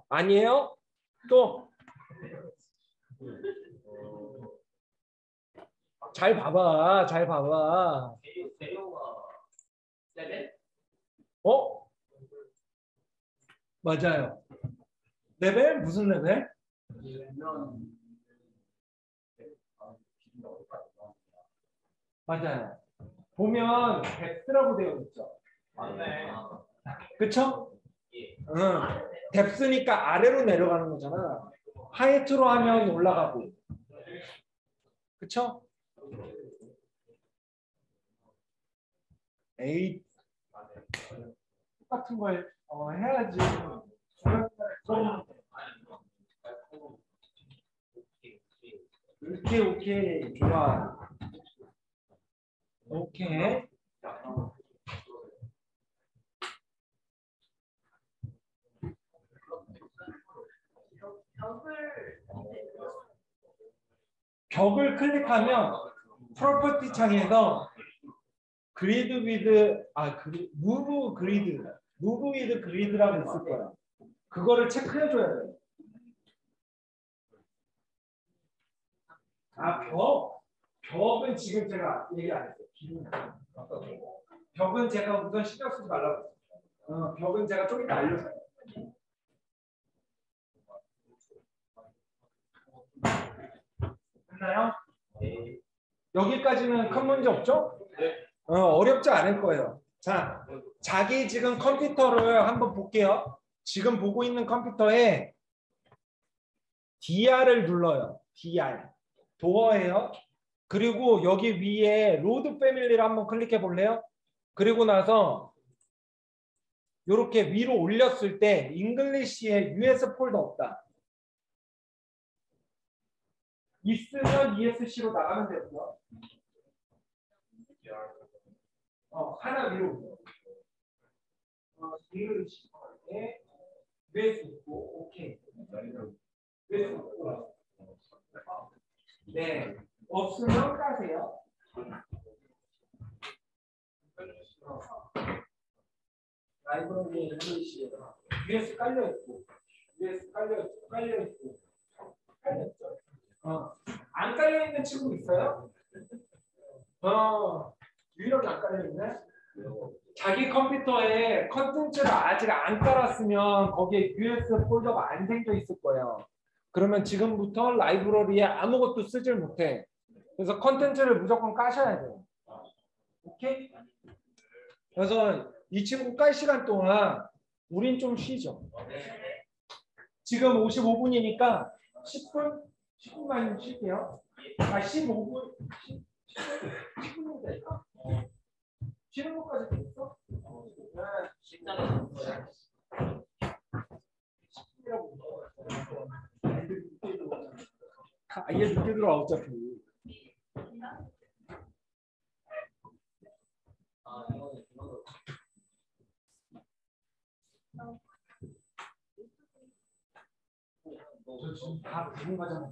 아니에요? 또 잘 봐봐. 잘 봐봐. 어? 맞아요. 레벨? 무슨 레벨? 맞아요. 보면 뎁스라고 되어 있죠. 맞네. 그쵸? 응. 뎁스니까 아래로 내려가는 거잖아. 하이트로 하면 올라가고. 그쵸? 에이, 똑같은 걸 해야지. 오케이, 좋아. 오케이. 벽을 클릭하면 프로퍼티 창에서 그리드 위드 무브 위드 그리드라고 있을 거야. 그거를 체크해 줘야 돼. 벽은 지금 제가 얘기 안 했어요. 벽은 제가 우선 신경 쓰지 말라고 했어요. 벽은 제가 좀 이따 알려줘요. 됐나요? 여기까지는 큰 문제 없죠? 어렵지 않을 거예요. 자, 자기 지금 컴퓨터를 한번 볼게요. 지금 보고 있는 컴퓨터에 DR을 눌러요. DR. 도어예요. 그리고 여기 위에 로드 패밀리를 한번 클릭해 볼래요? 그리고 나서 이렇게 위로 올렸을 때 잉글리시에 US 폴더 없다. 있으면 ESC로 나가면 되고요. 하나 위로. 잉글리시 US 있고 오케이. US 있고. 네. 없으면 까세요. 라이브러리 잉글리시에 US 깔려 있고, US 깔려 있고, 깔려 있고, 깔려 있죠. 안 깔려 있는 친구 있어요? 유일하게 안 깔려 있네. 자기 컴퓨터에 컨텐츠를 아직 안 깔았으면 거기에 US 폴더가 안 생겨 있을 거예요. 그러면 지금부터 라이브러리에 아무것도 쓰질 못해. 그래서 컨텐츠를 무조건 까셔야 돼요. 오케이? 그래서 이 친구 깔 시간 동안 우린 좀 쉬죠. 지금 55분이니까 10분? 10분만 쉴게요. 15분? 10분이면 될까? 쉬는 것까지 됐어? 식당에서 아예 늦게 들어와 어차피. 저 지금 다 부른 거잖아요.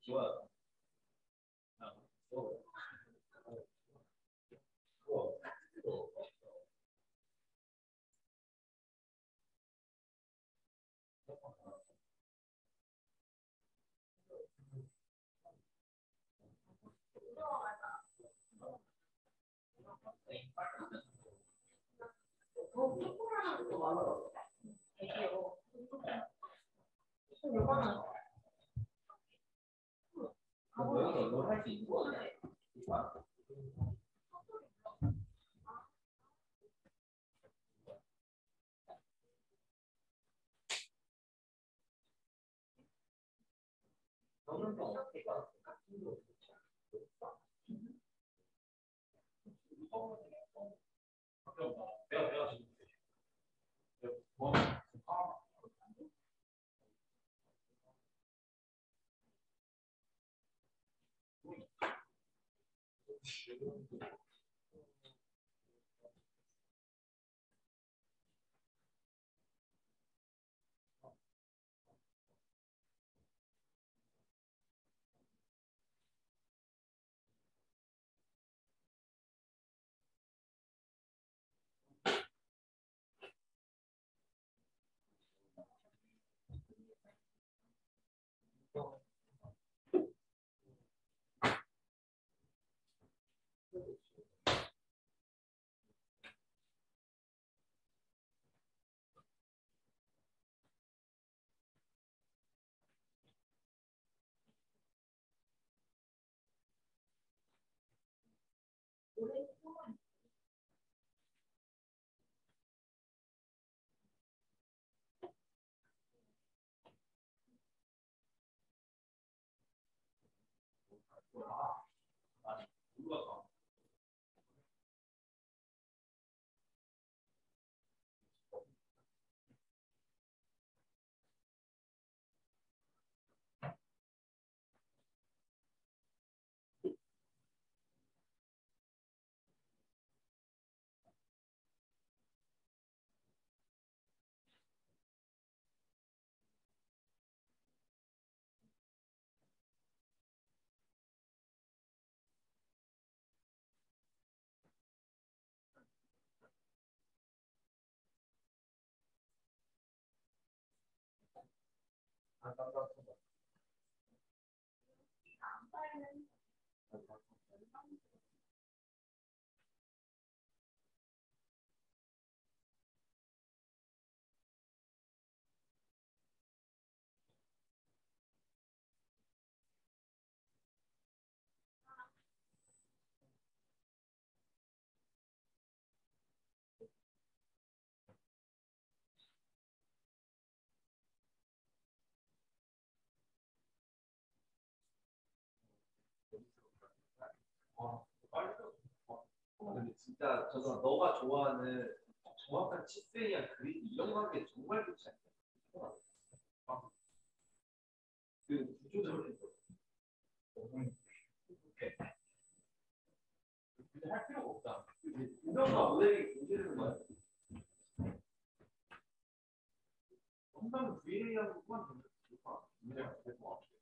좋아요. 너할수 있는 거 같아. 근데 진짜 저도 너가 좋아하는 정확한 치세이한 그림 이런 관계 정말 좋지 않냐? 그 구조적인 거. 근데 할 필요가 없다. 운영과 모델이 문제되는 거야. 항상 VA하고 그만 되면 좋다. 문제가 될것 같아.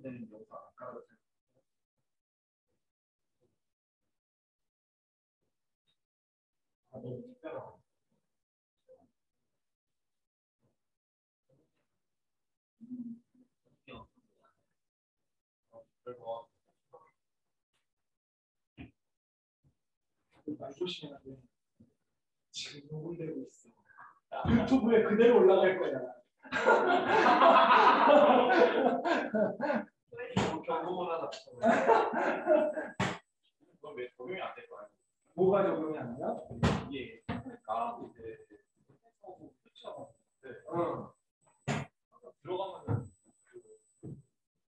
되는 영상 아까 너무 특별하고. 그리고 말 조심해야 돼. 지금 녹음되고 있어. 유튜브에 그대로 올라갈 거야. 경고문 하나. 그건 왜 적용이 안 될 거야? 뭐가 적용이 안 돼요? 이게 깔아도 이제 그렇죠. 네. 들어가면은 그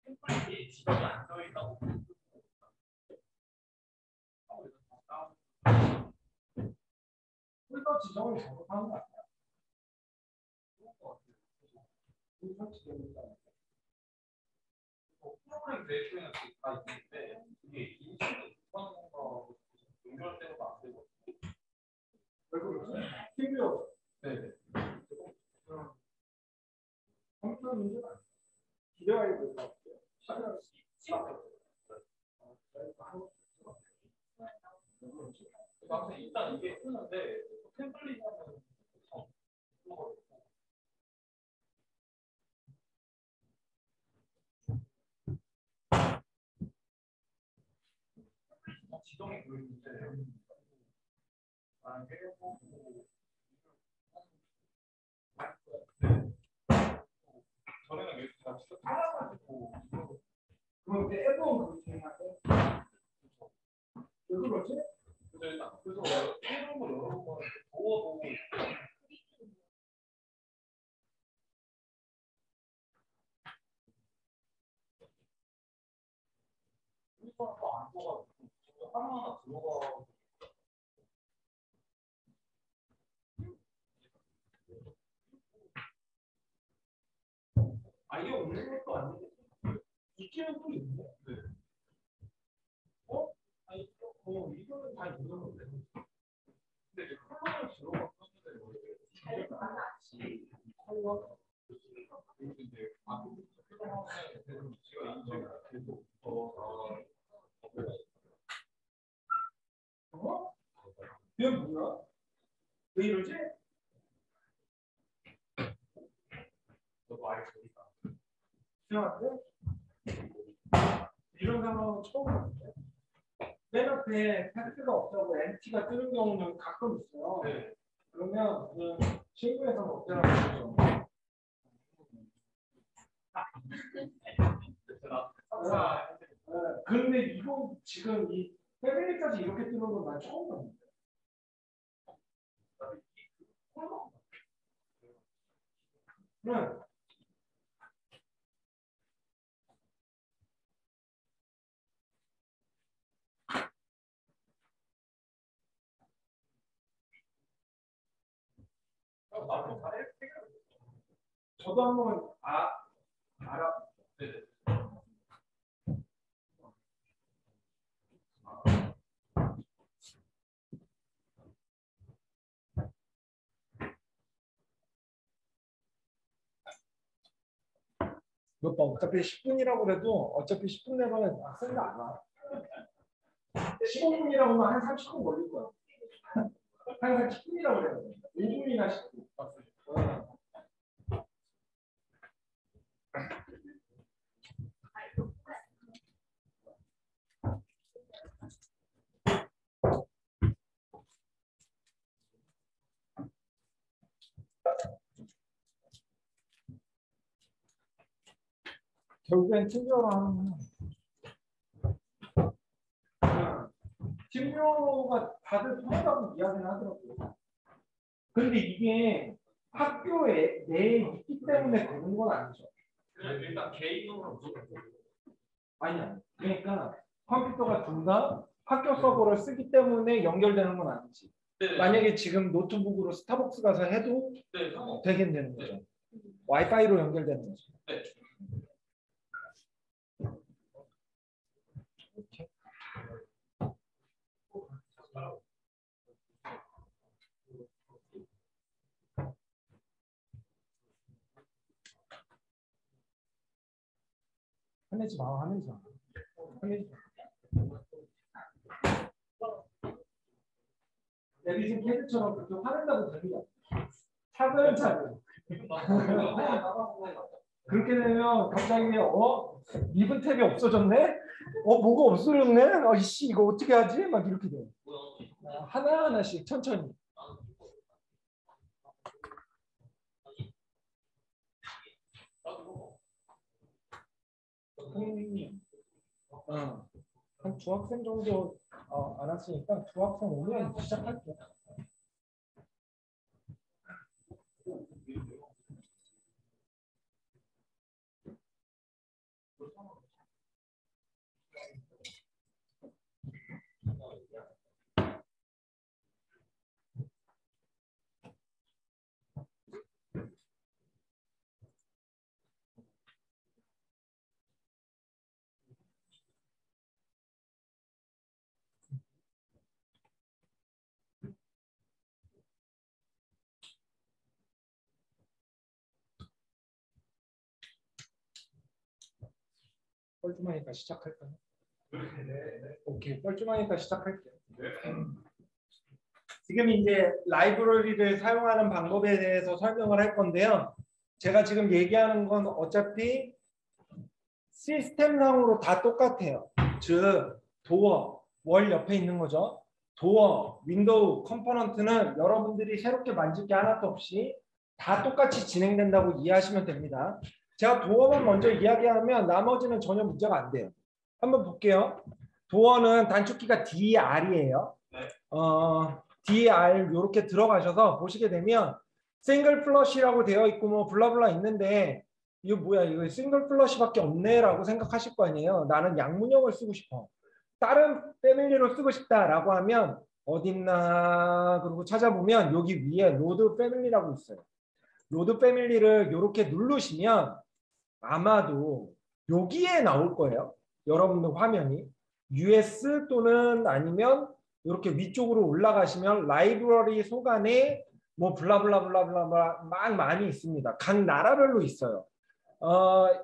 템플릿이 지정이 안 되어 있다고. 폴더 지정을 잘못하는 거 같아요. 프로그램 데이터에는 다 있는데 이게 인식을 못하는 건가 연결되는 거안 되고. 왜 그러지? 팀비어. 네. 컴퓨터 문제가 아니에요. 기대와의 문제가 없어요. 샤넬 일단 이게 뜨는데 템플릿 하면 지정이 보이는데 전에는 여기 다 진짜 깔아가지고 그럼 앨범 그렇게 해야 돼? 왜 그러지? 그래서 해놓은 거 여러 번 도어도 일본도 안 써가지고 하나하나 들어가. 아예 없는 것도 아닌데 있기는 또 있네. 네. 아니 이거는 다 있는 건데. 근데 이제 컬러를 들어가 썼는데 컬러 그리고 이제 제가 인지가 계속 이게 뭐야? 왜 이러지? 너 말이 좋으니까. 이상한데? 이런 상황은 처음 봤는데. 맨 앞에 팩트가 없다고 NT가 뜨는 경우는 가끔 있어요. 네. 그러면 그 친구에서는 없다라고 하죠. 그런데 이거 지금 이 패밀리까지 이렇게 뜨는 건 난 처음 봤는데. 네. 저도 한번 알아. 네네. 몇 번 어차피 10분이라고 그래도 어차피 10분 내면 학생도 안 와. 15분이라고 하면 한 30분 걸릴 거야. 항상 10분이라고 그래요. 5분이나 10분. 결국엔 팀별화는 팀별화가 다들 통하다고 이야기를 하더라고요. 근데 이게 학교에 내에 있기 때문에 되는 건 아니죠. 그냥 일단 개인으로 무조건 아니야. 그러니까 컴퓨터가 둘 다 학교 서버를 쓰기 때문에 연결되는 건 아니지. 네. 만약에 지금 노트북으로 스타벅스 가서 해도 네. 되긴 되는 거죠. 네. 와이파이로 연결되는 거죠. 네. 이렇게. 화내지 마, 화내지 마. 화내지 마. 에디슨 캐드처럼 그렇게 화낸다고 됩니다. 차근차근. 그렇게 되면 갑자기 리본 탭이 없어졌네? 뭐가 없어졌네? 아이씨 이거 어떻게 하지? 막 이렇게 돼요. 하나하나씩 천천히. 선생님, 한 중학생 정도 안 왔으니까 중학생 오면 시작할게요. 뻘쭘하니까 시작할까요? 오케이, 뻘쭘하니까 시작할게요. 지금 이제 라이브러리를 사용하는 방법에 대해서 설명을 할 건데요. 제가 지금 얘기하는 건 어차피 시스템상으로 다 똑같아요. 즉 도어, 월 옆에 있는 거죠. 도어, 윈도우, 컴포넌트는 여러분들이 새롭게 만질 게 하나도 없이 다 똑같이 진행된다고 이해하시면 됩니다. 제가 도어만 먼저 이야기하면 나머지는 전혀 문제가 안 돼요. 한번 볼게요. 도어는 단축키가 DR이에요. DR 이렇게 들어가셔서 보시게 되면 싱글 플러시라고 되어 있고 뭐 블라블라 있는데 이거 뭐야 이거 싱글 플러시밖에 없네 라고 생각하실 거 아니에요. 나는 양문형을 쓰고 싶어. 다른 패밀리로 쓰고 싶다라고 하면 어딨나 그리고 찾아보면 여기 위에 로드 패밀리라고 있어요. 로드 패밀리를 이렇게 누르시면 아마도 여기에 나올 거예요. 여러분들 화면이 US 또는 아니면 이렇게 위쪽으로 올라가시면 라이브러리 속안에 뭐 블라블라블라블라 막 많이 있습니다. 각 나라별로 있어요.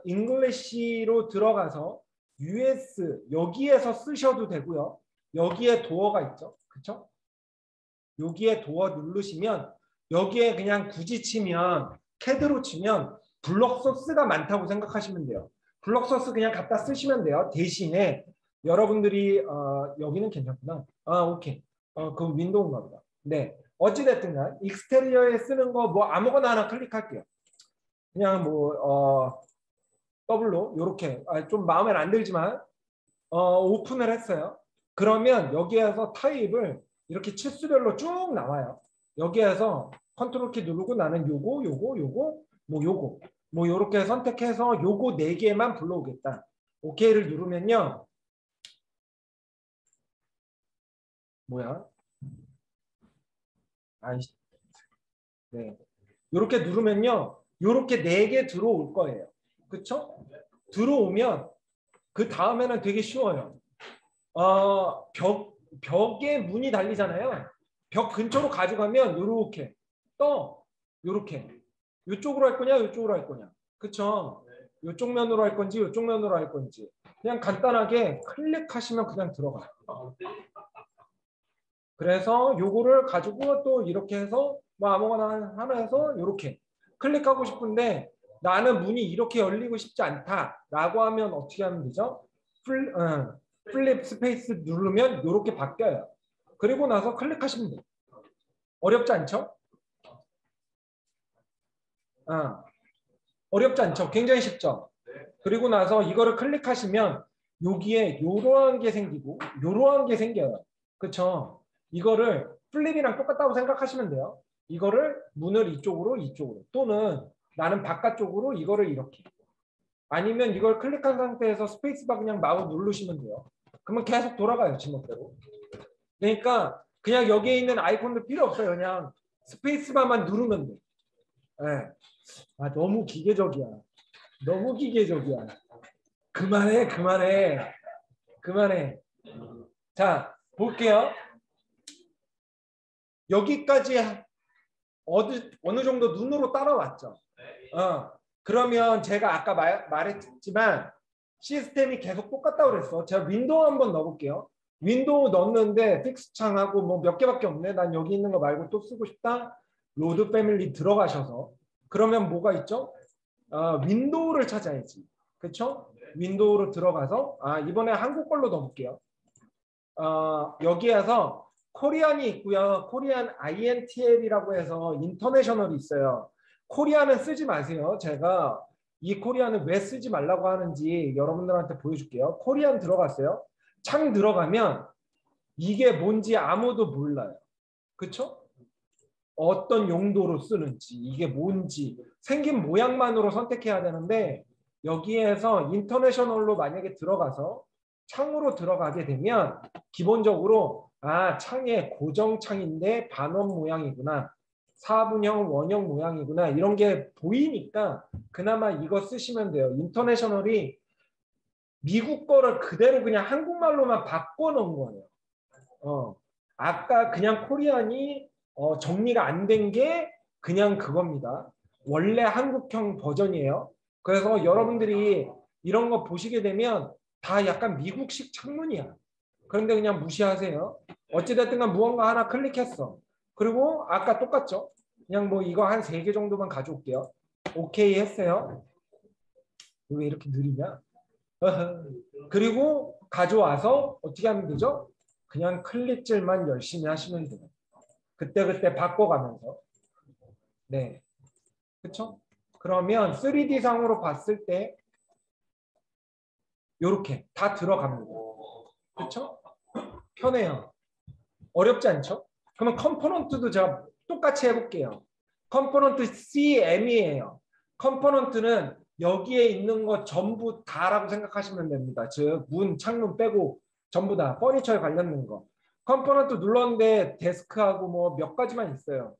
잉글리시로 들어가서 US 여기에서 쓰셔도 되고요. 여기에 도어가 있죠. 그렇죠? 여기에 도어 누르시면 여기에 그냥 굳이 치면 캐드로 치면 블록 소스가 많다고 생각하시면 돼요. 블록 소스 그냥 갖다 쓰시면 돼요. 대신에 여러분들이 여기는 괜찮구나. 오케이. 그 윈도우인가 보다. 네. 어찌됐든 간 익스테리어에 쓰는 거 뭐 아무거나 하나 클릭할게요. 그냥 뭐 더블로 이렇게 좀 마음에 안 들지만 오픈을 했어요. 그러면 여기에서 타입을 이렇게 치수별로 쭉 나와요. 여기에서 컨트롤 키 누르고 나는 요거 뭐 요렇게 선택해서 요거 4개만 불러오겠다. 오케이를 누르면요. 뭐야? 아이씨. 네. 요렇게 누르면요. 요렇게 4개 들어올 거예요. 그쵸? 들어오면 그 다음에는 되게 쉬워요. 벽에 문이 달리잖아요. 벽 근처로 가져가면 요렇게 요렇게 이쪽으로 할 거냐 이쪽으로 할 거냐 그쵸? 이쪽 면으로 할 건지 이쪽 면으로 할 건지 그냥 간단하게 클릭하시면 그냥 들어가요. 그래서 요거를 가지고 또 이렇게 해서 뭐 아무거나 하나 해서 이렇게 클릭하고 싶은데 나는 문이 이렇게 열리고 싶지 않다 라고 하면 어떻게 하면 되죠? 플립 스페이스 누르면 이렇게 바뀌어요. 그리고 나서 클릭하시면 돼요. 어렵지 않죠? 어렵지 않죠? 굉장히 쉽죠? 그리고 나서 이거를 클릭하시면 여기에 요러한 게 생기고 요러한 게 생겨요. 그쵸? 이거를 플립이랑 똑같다고 생각하시면 돼요. 이거를 문을 이쪽으로 또는 나는 바깥쪽으로 이거를 이렇게 아니면 이걸 클릭한 상태에서 스페이스바 그냥 마우 누르시면 돼요. 그러면 계속 돌아가요. 지멋대로. 그러니까 그냥 여기에 있는 아이콘도 필요 없어요. 그냥 스페이스바만 누르면 돼. 네. 너무 기계적이야. 너무 기계적이야. 그만해. 자, 볼게요. 여기까지 어느 정도 눈으로 따라왔죠. 그러면 제가 아까 말했지만 시스템이 계속 똑같다고 그랬어. 제가 윈도우 한번 넣어볼게요. 윈도우 넣었는데 픽스 창하고 뭐 몇 개밖에 없네. 난 여기 있는 거 말고 또 쓰고 싶다. 로드 패밀리 들어가셔서 그러면 뭐가 있죠? 윈도우를 찾아야지. 그렇죠? 윈도우로 들어가서 이번에 한국 걸로 넣어볼게요. 여기에서 코리안이 있고요. 코리안 INTL이라고 해서 인터내셔널이 있어요. 코리안은 쓰지 마세요. 제가 이 코리안은 왜 쓰지 말라고 하는지 여러분들한테 보여줄게요. 코리안 들어갔어요. 창 들어가면 이게 뭔지 아무도 몰라요. 그렇죠? 어떤 용도로 쓰는지 이게 뭔지 생긴 모양만으로 선택해야 되는데 여기에서 인터내셔널로 만약에 들어가서 창으로 들어가게 되면 기본적으로 창의 고정 창인데 반원 모양이구나. 4분형 원형 모양이구나. 이런 게 보이니까 그나마 이거 쓰시면 돼요. 인터내셔널이 미국 거를 그대로 그냥 한국말로만 바꿔놓은 거예요. 아까 그냥 코리안이 정리가 안 된 게 그냥 그겁니다. 원래 한국형 버전이에요. 그래서 여러분들이 이런 거 보시게 되면 다 약간 미국식 창문이야. 그런데 그냥 무시하세요. 어찌됐든 간 무언가 하나 클릭했어. 그리고 아까 똑같죠? 그냥 뭐 이거 한 3개 정도만 가져올게요. 오케이 했어요. 왜 이렇게 느리냐? 그리고 가져와서 어떻게 하면 되죠? 그냥 클릭질만 열심히 하시면 돼요. 그때그때 바꿔가면서. 네. 그쵸? 그러면 3D 상으로 봤을 때 이렇게 다 들어갑니다. 그쵸? 편해요. 어렵지 않죠? 그러면 컴포넌트도 제가 똑같이 해볼게요. 컴포넌트 CM이에요. 컴포넌트는 여기에 있는 거 전부 다라고 생각하시면 됩니다. 즉 문, 창문 빼고 전부 다 퍼니처에 관련된 거. 컴포넌트 눌렀는데 데스크하고 뭐 몇 가지만 있어요.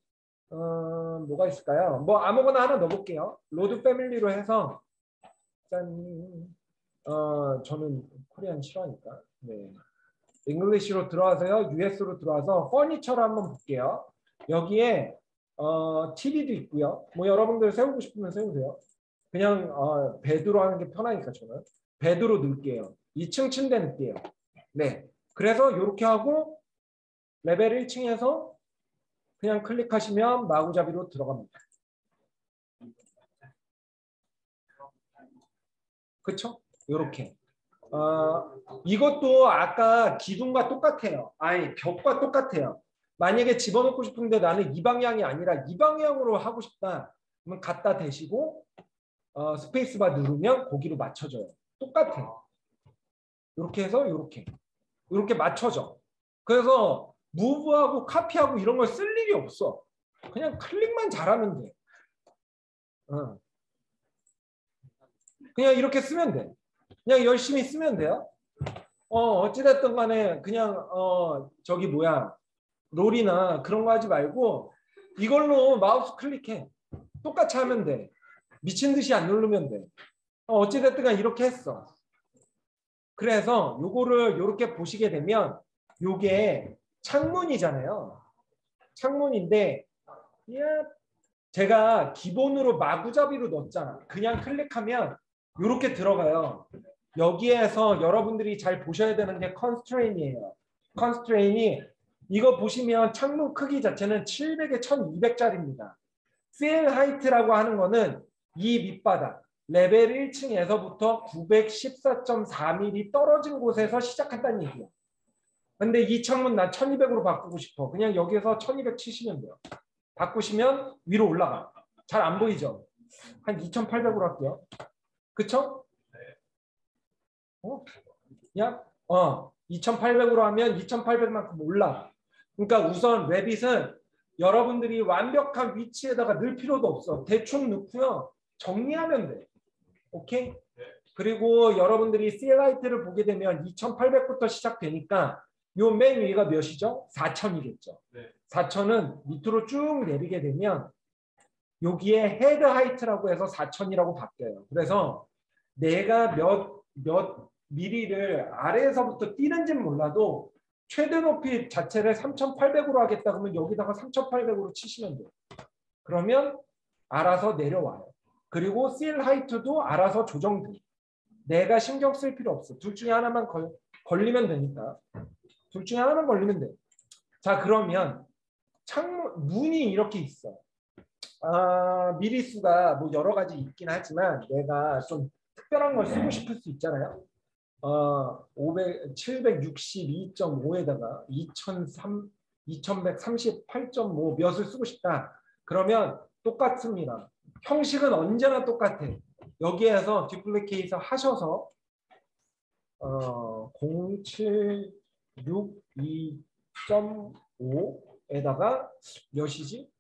뭐가 있을까요? 뭐 아무거나 하나 넣어볼게요. 로드 패밀리로 해서 짠. 저는 코리안 싫어하니까. 네. 잉글리시로 들어와서요. US로 들어와서 퍼니처를 한번 볼게요. 여기에 TV도 있고요. 뭐 여러분들 세우고 싶으면 세우세요. 그냥 베드로 하는 게 편하니까 저는 베드로 넣을게요. 2층 침대 넣을게요. 네. 그래서 이렇게 하고 레벨 1층에서 그냥 클릭하시면 마구잡이로 들어갑니다. 그렇죠? 이렇게. 이것도 아까 기둥과 똑같아요. 아니 벽과 똑같아요. 만약에 집어넣고 싶은데 나는 이 방향이 아니라 이 방향으로 하고 싶다. 그러면 갖다 대시고 스페이스바 누르면 거기로 맞춰져요. 똑같아요. 이렇게 해서 이렇게 맞춰져. 그래서 무브하고 카피하고 이런 걸 쓸 일이 없어. 그냥 클릭만 잘하면 돼. 그냥 이렇게 쓰면 돼. 그냥 열심히 쓰면 돼요. 어찌됐든 간에 그냥 저기 뭐야 롤이나 그런 거 하지 말고 이걸로 마우스 클릭해. 똑같이 하면 돼. 미친 듯이 안 누르면 돼. 어찌됐든 간 이렇게 했어. 그래서 요거를 이렇게 보시게 되면 요게 창문이잖아요. 창문인데 제가 기본으로 마구잡이로 넣었잖아. 그냥 클릭하면 이렇게 들어가요. 여기에서 여러분들이 잘 보셔야 되는 게 컨스트레인이에요. 컨스트레인이 이거 보시면 창문 크기 자체는 700에 1200짜리입니다. 셀 하이트라고 하는 거는 이 밑바닥 레벨 1층에서부터 914.4mm 떨어진 곳에서 시작한다는 얘기예요. 근데 이 창문 난 1200으로 바꾸고 싶어. 그냥 여기에서 1200 치시면 돼요. 바꾸시면 위로 올라가. 잘 안 보이죠? 한 2800으로 할게요. 그쵸? 그냥 2800으로 하면 2800만큼 올라. 그러니까 우선 레빗은 여러분들이 완벽한 위치에다가 넣을 필요도 없어. 대충 넣고요. 정리하면 돼. 오케이? 그리고 여러분들이 CLIT를 보게 되면 2800부터 시작되니까 요 맨 위가 몇이죠? 4000이겠죠. 4000은 밑으로 쭉 내리게 되면 여기에 헤드 하이트라고 해서 4000이라고 바뀌어요. 그래서 내가 몇 미리를 아래에서부터 뛰는지는 몰라도 최대 높이 자체를 3800으로 하겠다 그러면 여기다가 3800으로 치시면 돼요. 그러면 알아서 내려와요. 그리고 실 하이트도 알아서 조정돼요. 내가 신경 쓸 필요 없어. 둘 중에 하나만 걸리면 되니까. 둘 중에 하나만 걸리면 돼. 자, 그러면 창문 문이 이렇게 있어. 미리수가 뭐 여러 가지 있긴 하지만 내가 좀 특별한 걸 쓰고 싶을 수 있잖아요. 762.5에다가 2138.5 몇을 쓰고 싶다. 그러면 똑같습니다. 형식은 언제나 똑같아. 여기에서 듀플리케이트 하셔서 0762.5에다가 몇이지?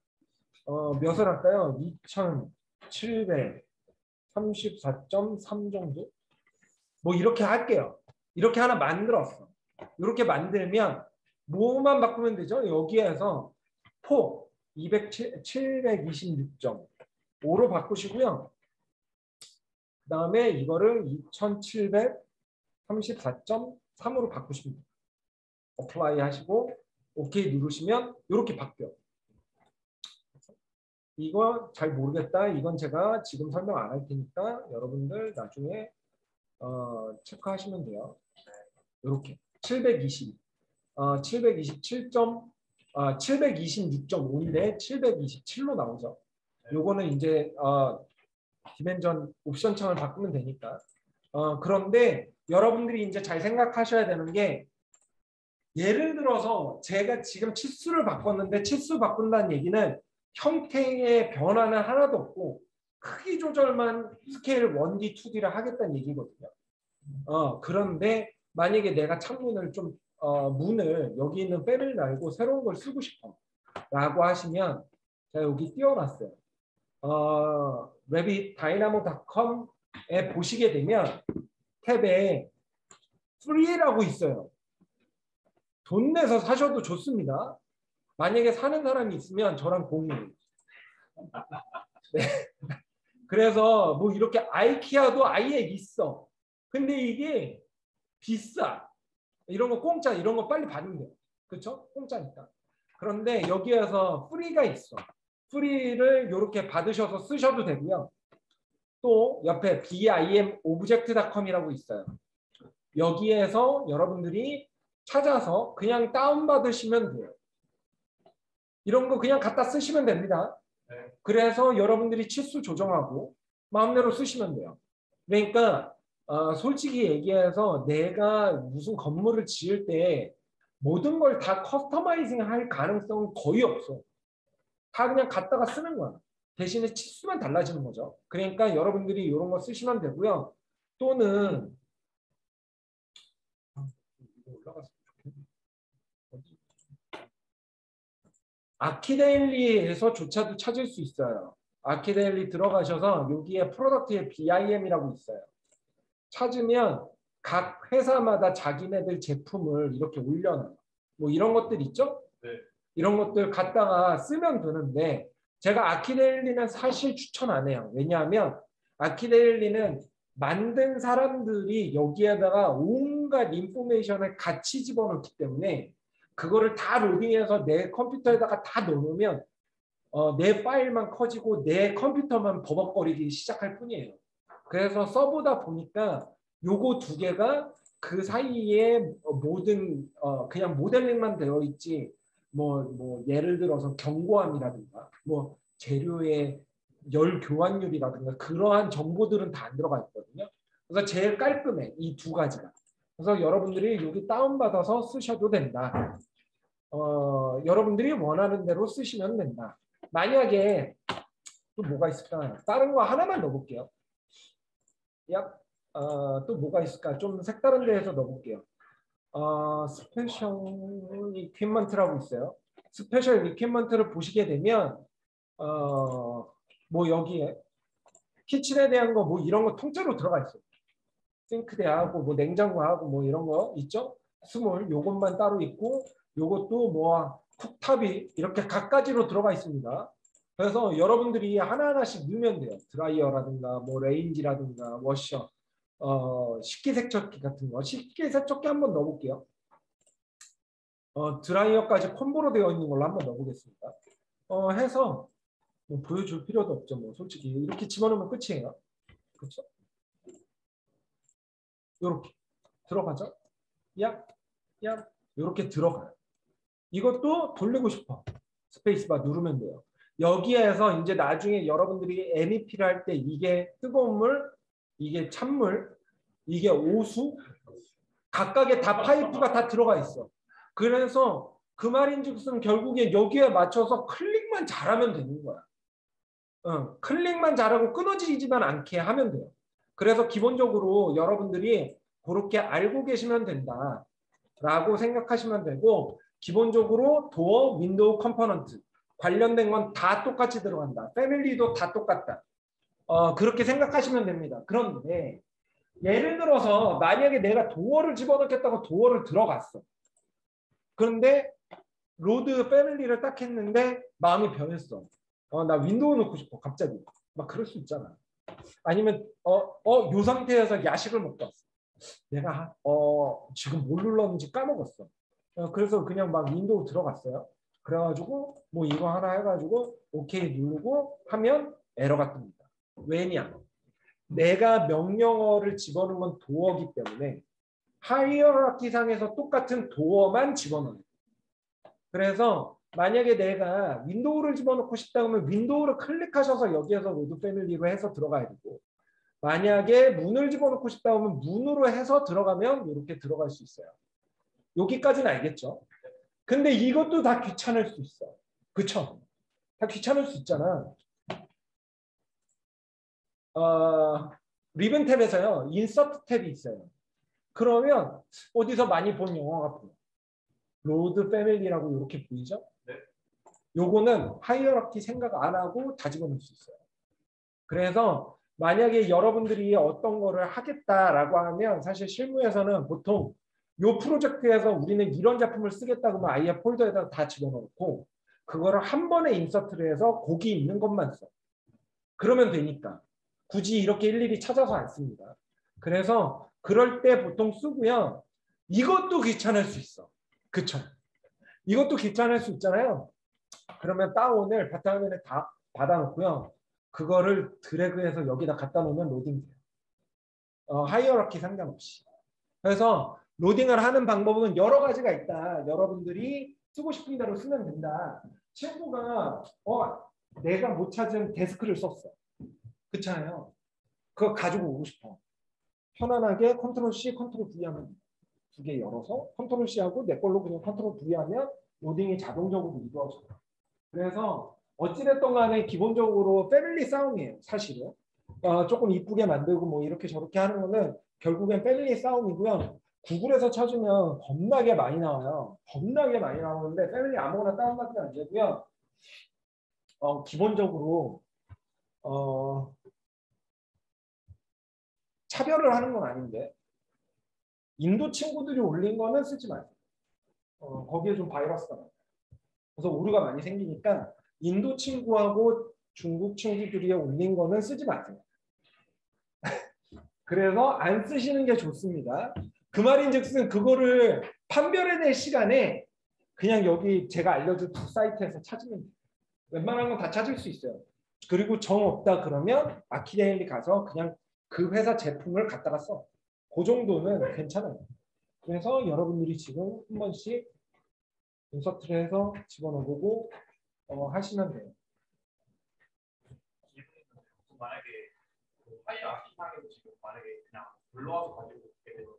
몇을 할까요? 2734.3 정도? 뭐 이렇게 할게요. 이렇게 하나 만들었어. 이렇게 만들면 뭐만 바꾸면 되죠? 여기에서 폭 726.5로 바꾸시고요. 그 다음에 이거를 2734.3으로 바꾸시면 돼요. 어플라이 하시고 오케이 누르시면 이렇게 바뀌어요. 이거 잘 모르겠다. 이건 제가 지금 설명 안 할 테니까 여러분들 나중에 체크하시면 돼요. 이렇게 720, 727. 726.5인데 727로 나오죠. 요거는 이제 디멘전 옵션 창을 바꾸면 되니까. 그런데 여러분들이 이제 잘 생각하셔야 되는 게 예를 들어서 제가 지금 치수를 바꿨는데 치수 바꾼다는 얘기는 형태의 변화는 하나도 없고 크기 조절만 스케일 1D, 2D를 하겠다는 얘기거든요. 그런데 만약에 내가 창문을 좀 문을 여기 있는 패널 말고 새로운 걸 쓰고 싶어 라고 하시면 제가 여기 띄워놨어요. rabbitdynamo.com에 보시게 되면 탭에 free라고 있어요. 돈 내서 사셔도 좋습니다. 만약에 사는 사람이 있으면 저랑 공유해요. 네. 그래서 뭐 이렇게 아이키아도 아예 있어. 근데 이게 비싸. 이런 거 공짜, 이런 거 빨리 받으면 돼요. 그렇죠? 공짜니까. 그런데 여기에서 프리가 있어. 프리를 이렇게 받으셔서 쓰셔도 되고요. 또 옆에 bimobject.com이라고 있어요. 여기에서 여러분들이 찾아서 그냥 다운받으시면 돼요. 이런 거 그냥 갖다 쓰시면 됩니다. 그래서 여러분들이 치수 조정하고 마음대로 쓰시면 돼요. 그러니까 솔직히 얘기해서 내가 무슨 건물을 지을 때 모든 걸 다 커스터마이징 할 가능성은 거의 없어. 다 그냥 갖다가 쓰는 거야. 대신에 치수만 달라지는 거죠. 그러니까 여러분들이 이런 거 쓰시면 되고요. 또는 올라갔으면 좋겠네. 아키데일리에서조차도 찾을 수 있어요. 아키데일리 들어가셔서 여기에 프로덕트의 BIM이라고 있어요. 찾으면 각 회사마다 자기네들 제품을 이렇게 올려놔요. 뭐 이런 것들 있죠? 네. 이런 것들 갖다가 쓰면 되는데 제가 아키데일리는 사실 추천 안 해요. 왜냐하면 아키데일리는 만든 사람들이 여기에다가 온갖 인포메이션을 같이 집어넣기 때문에 그거를 다 로딩해서 내 컴퓨터에다가 다 넣으면 내 파일만 커지고 내 컴퓨터만 버벅거리기 시작할 뿐이에요. 그래서 써보다 보니까 요거 두 개가 그 사이에 모든 그냥 모델링만 되어 있지 뭐 예를 들어서 경고함이라든가 뭐 재료의 열 교환율이라든가 그러한 정보들은 다 안 들어가 있거든요. 그래서 제일 깔끔해 이 두 가지가. 그래서 여러분들이 여기 다운받아서 쓰셔도 된다. 여러분들이 원하는 대로 쓰시면 된다. 만약에 또 뭐가 있을까? 다른 거 하나만 넣어볼게요. 또 뭐가 있을까? 좀 색다른 데에서 넣어볼게요. 스페셜 이퀴먼트라고 있어요. 스페셜 이퀴먼트를 보시게 되면 뭐 여기에 키친에 대한 거 뭐 이런 거 통째로 들어가 있어요. 싱크대하고 뭐 냉장고하고 뭐 이런 거 있죠? 스몰 요것만 따로 있고 요것도 뭐 쿡탑이 이렇게 각가지로 들어가 있습니다. 그래서 여러분들이 하나하나씩 넣으면 돼요. 드라이어라든가 뭐 레인지라든가 워셔 식기세척기 같은 거. 식기세척기 한번 넣어볼게요. 드라이어까지 콤보로 되어 있는 걸로 한번 넣어보겠습니다. 해서 뭐 보여줄 필요도 없죠. 뭐 솔직히 이렇게 집어넣으면 끝이에요. 그렇죠? 이렇게 들어가죠. 야, 야, 이렇게 들어가요. 이것도 돌리고 싶어. 스페이스바 누르면 돼요. 여기에서 이제 나중에 여러분들이 MEP를 할 때 이게 뜨거운 물, 이게 찬물, 이게 오수, 각각의 다 파이프가 다 들어가 있어. 그래서 그 말인즉슨 결국에 여기에 맞춰서 클릭만 잘하면 되는 거야. 클릭만 잘하고 끊어지지만 않게 하면 돼요. 그래서 기본적으로 여러분들이 그렇게 알고 계시면 된다라고 생각하시면 되고, 기본적으로 도어, 윈도우 컴포넌트 관련된 건 다 똑같이 들어간다. 패밀리도 다 똑같다. 그렇게 생각하시면 됩니다. 그런데 예를 들어서 만약에 내가 도어를 집어넣겠다고 도어를 들어갔어. 그런데 로드 패밀리를 딱 했는데 마음이 변했어. 나 윈도우 넣고 싶어. 갑자기. 막 그럴 수 있잖아. 아니면 요 상태에서 야식을 먹고 왔어. 내가 지금 뭘 눌렀는지 까먹었어. 그래서 그냥 막 윈도우 들어갔어요. 그래가지고 뭐 이거 하나 해가지고 오케이 누르고 하면 에러가 뜹니다. 왜냐? 내가 명령어를 집어넣은 건 도어기 때문에 하이어라키 상에서 똑같은 도어만 집어넣어요. 그래서 만약에 내가 윈도우를 집어넣고 싶다 하면 윈도우를 클릭하셔서 여기에서 로드 패밀리로 해서 들어가야 되고, 만약에 문을 집어넣고 싶다 하면 문으로 해서 들어가면 이렇게 들어갈 수 있어요. 여기까지는 알겠죠? 근데 이것도 다 귀찮을 수 있어. 그쵸? 다 귀찮을 수 있잖아. 리본 탭에서요. 인서트 탭이 있어요. 그러면 어디서 많이 본 영화가 보여. 로드 패밀리라고 이렇게 보이죠? 네. 요거는 하이어라키 생각 안 하고 다 집어넣을 수 있어요. 그래서 만약에 여러분들이 어떤 거를 하겠다라고 하면 사실 실무에서는 보통 요 프로젝트에서 우리는 이런 작품을 쓰겠다 그러면 아예 폴더에다 다 집어넣고 그거를 한 번에 인서트를 해서 거기 있는 것만 써. 그러면 되니까. 굳이 이렇게 일일이 찾아서 안 씁니다. 그래서 그럴 때 보통 쓰고요. 이것도 귀찮을 수 있어. 그쵸? 이것도 귀찮을 수 있잖아요. 그러면 다운을 바탕화면에 다 받아놓고요. 그거를 드래그해서 여기다 갖다 놓으면 로딩돼요. 하이어라키 상관없이. 그래서 로딩을 하는 방법은 여러 가지가 있다. 여러분들이 쓰고 싶은 대로 쓰면 된다. 친구가 내가 못 찾은 데스크를 썼어. 그렇잖아요. 그거 가지고 오고 싶어. 편안하게 컨트롤 C, 컨트롤 V 하면 두 개 열어서 컨트롤 C하고 내 걸로 그냥 컨트롤 V 하면 로딩이 자동적으로 이루어져요. 그래서 어찌됐든 간에 기본적으로 패밀리 싸움이에요. 사실은. 조금 이쁘게 만들고 뭐 이렇게 저렇게 하는 거는 결국엔 패밀리 싸움이고요. 구글에서 찾으면 겁나게 많이 나와요. 겁나게 많이 나오는데 패밀리 아무거나 다운받으면 안 되고요. 기본적으로 차별을 하는 건 아닌데 인도 친구들이 올린 거는 쓰지 마세요. 거기에 좀 바이러스가 많아요. 그래서 오류가 많이 생기니까 인도 친구하고 중국 친구들이 올린 거는 쓰지 마세요. 그래서 안 쓰시는 게 좋습니다. 그 말인즉슨 그거를 판별해낼 시간에 그냥 여기 제가 알려준 두 사이트에서 찾으면 돼요. 웬만한 건 다 찾을 수 있어요. 그리고 정 없다 그러면 아키데일리 가서 그냥 그 회사 제품을 갖다가 써. 그 정도는 괜찮아요. 그래서 여러분들이 지금 한 번씩 인서트를 해서 집어넣어보고 하시면 돼요. 만약에 하이어 아키상에도 지금 만약에 그냥 불러와서 가지고 있게 되면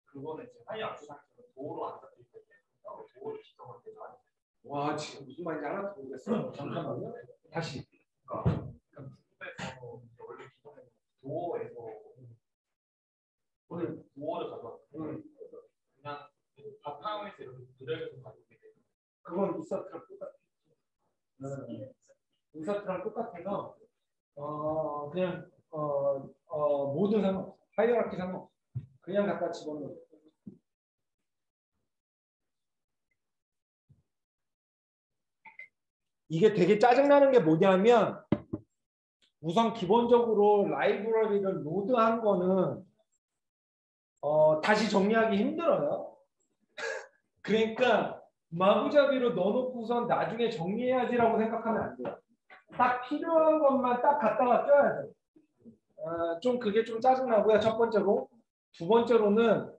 그거는 이제 하이어 아키상에서 도어로 안 잡힐 텐데 도어를 지정할 때도 아니고. 와 지금 무슨 말인지 하나도 모르겠어요. 잠깐만요. 다시. 그러니까 원래 기존에 도어에서 원래 도어를 가져왔는데 그냥 바탕에서 이렇게 드래그해서 가지고 있게 되면 그건 인서트랑 똑같아. 인서트랑 똑같아서 그냥 모든 상관없어. 하이어라키 상관없어. 그냥 갖다 집어넣어. 이게 되게 짜증나는 게 뭐냐면 우선 기본적으로 라이브러리를 로드한 거는 다시 정리하기 힘들어요. 그러니까 마구잡이로 넣어놓고선 나중에 정리해야지라고 생각하면 안 돼요. 딱 필요한 것만 딱 갖다가 껴야 돼요. 좀 그게 좀 짜증나고요. 첫 번째로. 두 번째로는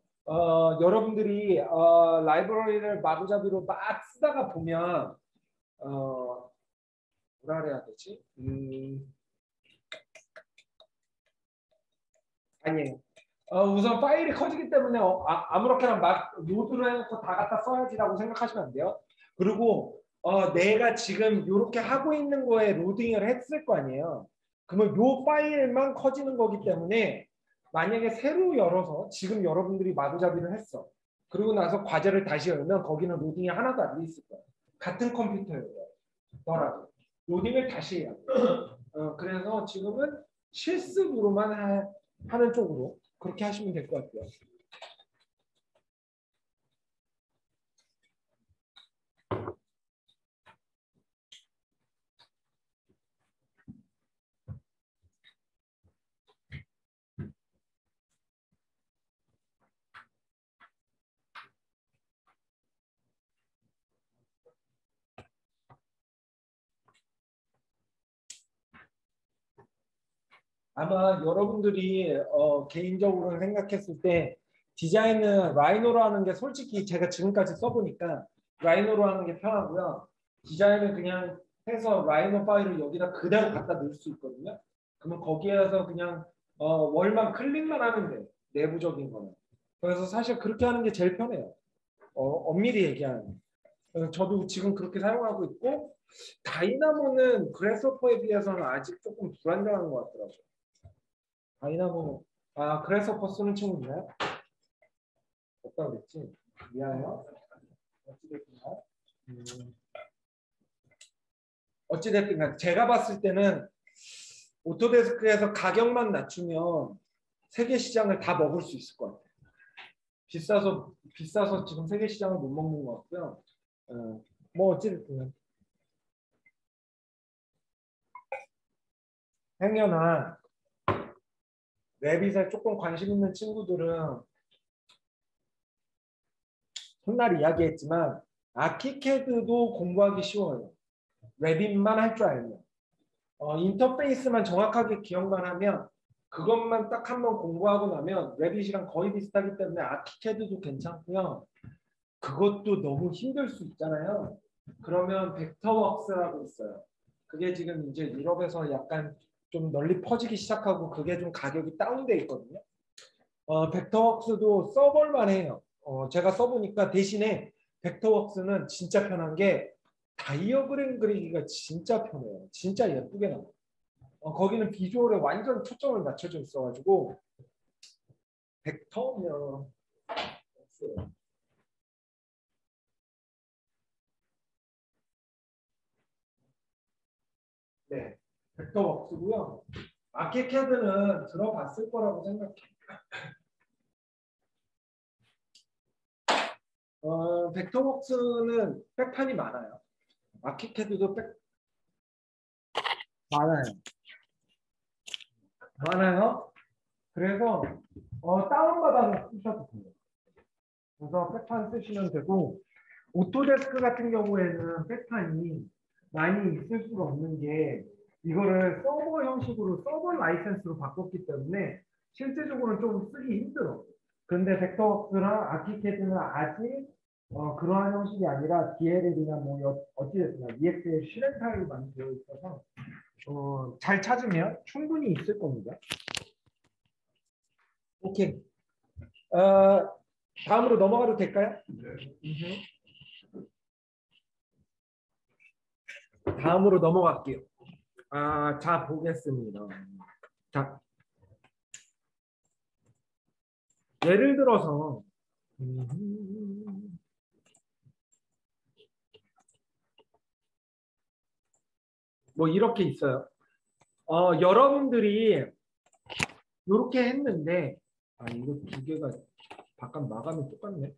여러분들이 라이브러리를 마구잡이로 막 쓰다가 보면 뭐라 그래야 되지? 아니에요. 우선 파일이 커지기 때문에 아무렇게나 막 로드를 해놓고 다 갖다 써야지라고 생각하시면 안 돼요. 그리고 내가 지금 이렇게 하고 있는 거에 로딩을 했을 거 아니에요. 그러면 이 파일만 커지는 거기 때문에 만약에 새로 열어서 지금 여러분들이 마구잡이를 했어. 그리고 나서 과제를 다시 열면 거기는 로딩이 하나도 안 돼 있을 거예요. 같은 컴퓨터여더라도 로딩을 다시 해야 돼요. 그래서 지금은 실습으로만 하는 쪽으로 그렇게 하시면 될 것 같아요. 아마 여러분들이 개인적으로 생각했을 때 디자인은 라이노로 하는 게 솔직히 제가 지금까지 써보니까 라이노로 하는 게 편하고요. 디자인은 그냥 해서 라이노 파일을 여기다 그대로 갖다 넣을 수 있거든요. 그러면 거기에서 그냥 월만 클릭만 하면 돼요. 내부적인 거는. 그래서 사실 그렇게 하는 게 제일 편해요. 엄밀히 얘기하면. 저도 지금 그렇게 사용하고 있고 다이나모는 그래스호퍼에 비해서는 아직 조금 불안정한 것 같더라고요. 다이나모, 그래스호퍼 쓰는 친구 있나요? 없다고 그랬지? 미안해요. 어찌됐든 제가 봤을 때는 오토데스크에서 가격만 낮추면 세계 시장을 다 먹을 수 있을 것 같아요. 비싸서 지금 세계 시장을 못 먹는 것 같고요. 뭐 어찌됐든 행여나 레빗에 조금 관심 있는 친구들은 첫날 이야기했지만 아키캐드도 공부하기 쉬워요. 레빗만 할 줄 알면. 인터페이스만 정확하게 기억만 하면 그것만 딱 한번 공부하고 나면 레빗이랑 거의 비슷하기 때문에 아키캐드도 괜찮고요. 그것도 너무 힘들 수 있잖아요. 그러면 벡터웍스라고 있어요. 그게 지금 이제 유럽에서 약간 좀 널리 퍼지기 시작하고 그게 좀 가격이 다운돼 있거든요. 벡터웍스도 써볼만 해요. 제가 써보니까 대신에 벡터웍스는 진짜 편한 게 다이어그램 그리기가 진짜 편해요. 진짜 예쁘게 나와요. 거기는 비주얼에 완전 초점을 맞춰져 있어가지고 벡터면 네, 벡터웍스고요. 아키캐드는 들어봤을 거라고 생각해요. 벡터웍스는 백판이 많아요. 아키캐드도 많아요. 많아요. 그래서 다운받아서 쓰셔도 돼요. 그래서 백판 쓰시면 되고 오토데스크 같은 경우에는 백판이 많이 있을 수가 없는 게 이거를 서버 형식으로 서버 라이센스로 바꿨기 때문에 실제적으로는 좀 쓰기 힘들어. 근데 벡터웍스랑 아키캐드는 아직 그러한 형식이 아니라 DLL이나 뭐 어찌됐든 EX의 실행 타입이 많이 되어 있어서 잘 찾으면 충분히 있을 겁니다. 오케이. 다음으로 넘어가도 될까요? 다음으로 넘어갈게요. 자, 보겠습니다. 자, 예를 들어서 뭐 이렇게 있어요. 여러분들이 이렇게 했는데 이거 두 개가 바깥 마감이 똑같네.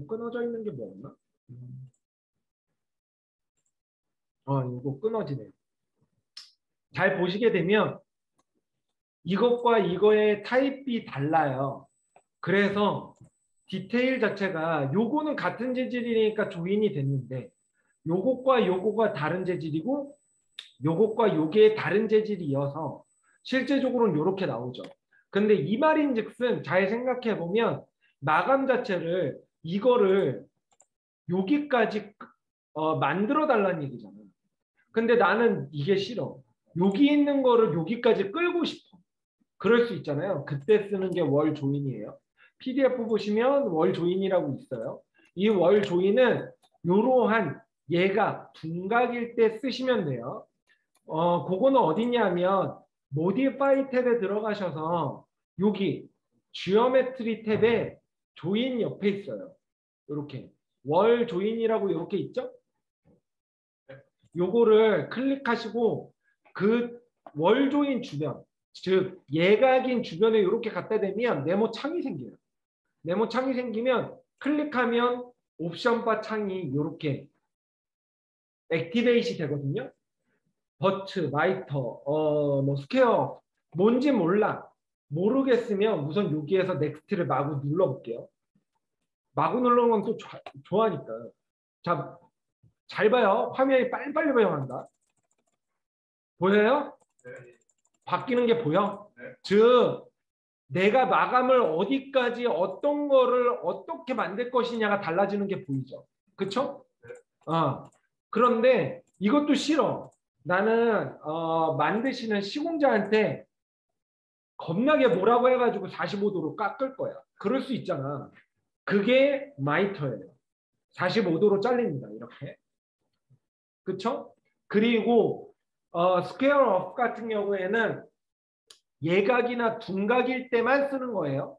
끊어져 있는 게 뭐였나? 이거 끊어지네. 잘 보시게 되면 이것과 이거의 타입이 달라요. 그래서 디테일 자체가 요거는 같은 재질이니까 조인이 됐는데 요것과 요거가 다른 재질이고 요것과 요게 다른 재질이어서 실제적으로는 이렇게 나오죠. 근데 이 말인즉슨 잘 생각해 보면 마감 자체를 이거를 여기까지 만들어 달라는 얘기잖아. 근데 나는 이게 싫어. 여기 있는 거를 여기까지 끌고 싶어. 그럴 수 있잖아요. 그때 쓰는 게 월 조인이에요. PDF 보시면 월 조인이라고 있어요. 이 월 조인은 이러한 얘가 둔각일 때 쓰시면 돼요. 그거는 어디냐면 모디파이 탭에 들어가셔서 여기 지오메트리 탭에 조인 옆에 있어요. 이렇게 월 조인이라고 이렇게 있죠? 요거를 클릭하시고 그 월 조인 주변, 즉 예각인 주변에 이렇게 갖다 대면 네모 창이 생겨요. 네모 창이 생기면 클릭하면 옵션 바 창이 이렇게 액티베이시 되거든요. 버트, 마이터, 뭐 스퀘어 뭔지 몰라. 모르겠으면 우선 여기에서 넥스트를 마구 눌러볼게요. 마구 누르는 건 또 좋아하니까. 자, 잘 봐요. 화면이 빨리빨리 변한다. 보여요? 네. 바뀌는 게 보여? 네. 즉 내가 마감을 어디까지 어떤 거를 어떻게 만들 것이냐가 달라지는 게 보이죠. 그쵸? 그런데 이것도 싫어. 나는 만드시는 시공자한테 겁나게 뭐라고 해가지고 45도로 깎을 거야. 그럴 수 있잖아. 그게 마이터예요. 45도로 잘립니다. 이렇게. 그쵸? 그리고 스퀘어 업 같은 경우에는 예각이나 둔각일 때만 쓰는 거예요.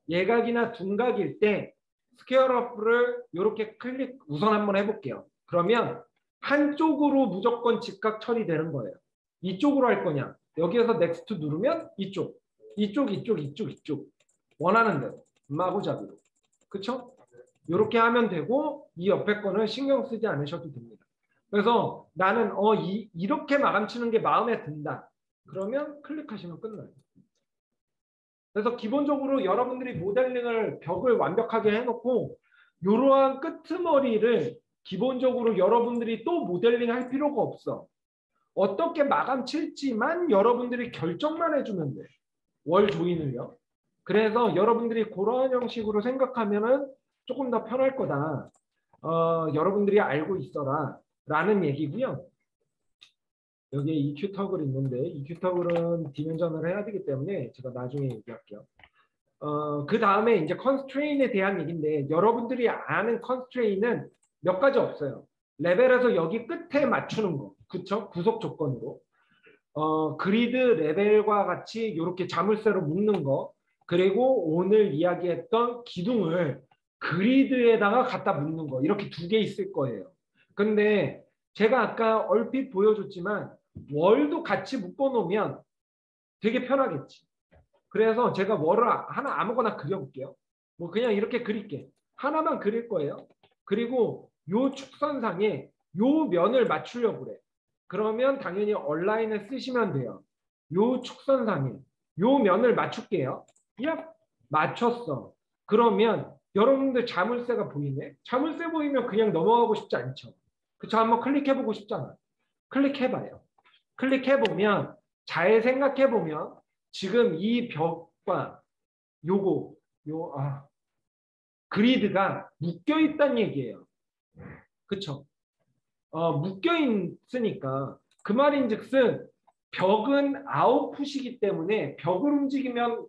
예각이나 둔각일 때 스퀘어 업을 이렇게 클릭 우선 한번 해볼게요. 그러면 한쪽으로 무조건 직각 처리되는 거예요. 이쪽으로 할 거냐? 여기에서 넥스트 누르면 이쪽, 이쪽, 이쪽, 이쪽, 이쪽 원하는 대로 마구잡이로. 그쵸? 이렇게 하면 되고 이 옆에 거는 신경 쓰지 않으셔도 됩니다. 그래서 나는 이렇게 마감 치는 게 마음에 든다. 그러면 클릭하시면 끝나요. 그래서 기본적으로 여러분들이 모델링을 벽을 완벽하게 해놓고 이러한 끄트머리를 기본적으로 여러분들이 또 모델링 할 필요가 없어. 어떻게 마감 칠지만 여러분들이 결정만 해주면 돼. 월 조인을요. 그래서 여러분들이 그런 형식으로 생각하면은 조금 더 편할 거다. 여러분들이 알고 있어라 라는 얘기고요. 여기에 EQ 터글 있는데 EQ 터글은 디멘전을 해야 되기 때문에 제가 나중에 얘기할게요. 그 다음에 이제 컨스트레인에 대한 얘기인데 여러분들이 아는 컨스트레인은 몇 가지 없어요. 레벨에서 여기 끝에 맞추는 거. 그쵸? 구속 조건으로. 그리드 레벨과 같이 이렇게 자물쇠로 묶는 거. 그리고 오늘 이야기했던 기둥을 그리드에다가 갖다 묶는 거. 이렇게 두 개 있을 거예요. 근데 제가 아까 얼핏 보여줬지만 월도 같이 묶어놓으면 되게 편하겠지. 그래서 제가 월을 하나 아무거나 그려볼게요. 뭐 그냥 이렇게 그릴게. 하나만 그릴 거예요. 그리고 요 축선상에 요 면을 맞추려고 그래. 그러면 당연히 얼라인을 쓰시면 돼요. 요 축선상에 요 면을 맞출게요. 야, 맞췄어. 그러면 여러분들 자물쇠가 보이네. 자물쇠 보이면 그냥 넘어가고 싶지 않죠. 그쵸? 한번 클릭해보고 싶잖아. 클릭해봐요. 클릭해보면 잘 생각해보면 지금 이 벽과 요거 그리드가 묶여있다는 얘기예요. 그쵸? 묶여있으니까 그 말인즉슨 벽은 아웃풋이기 때문에 벽을 움직이면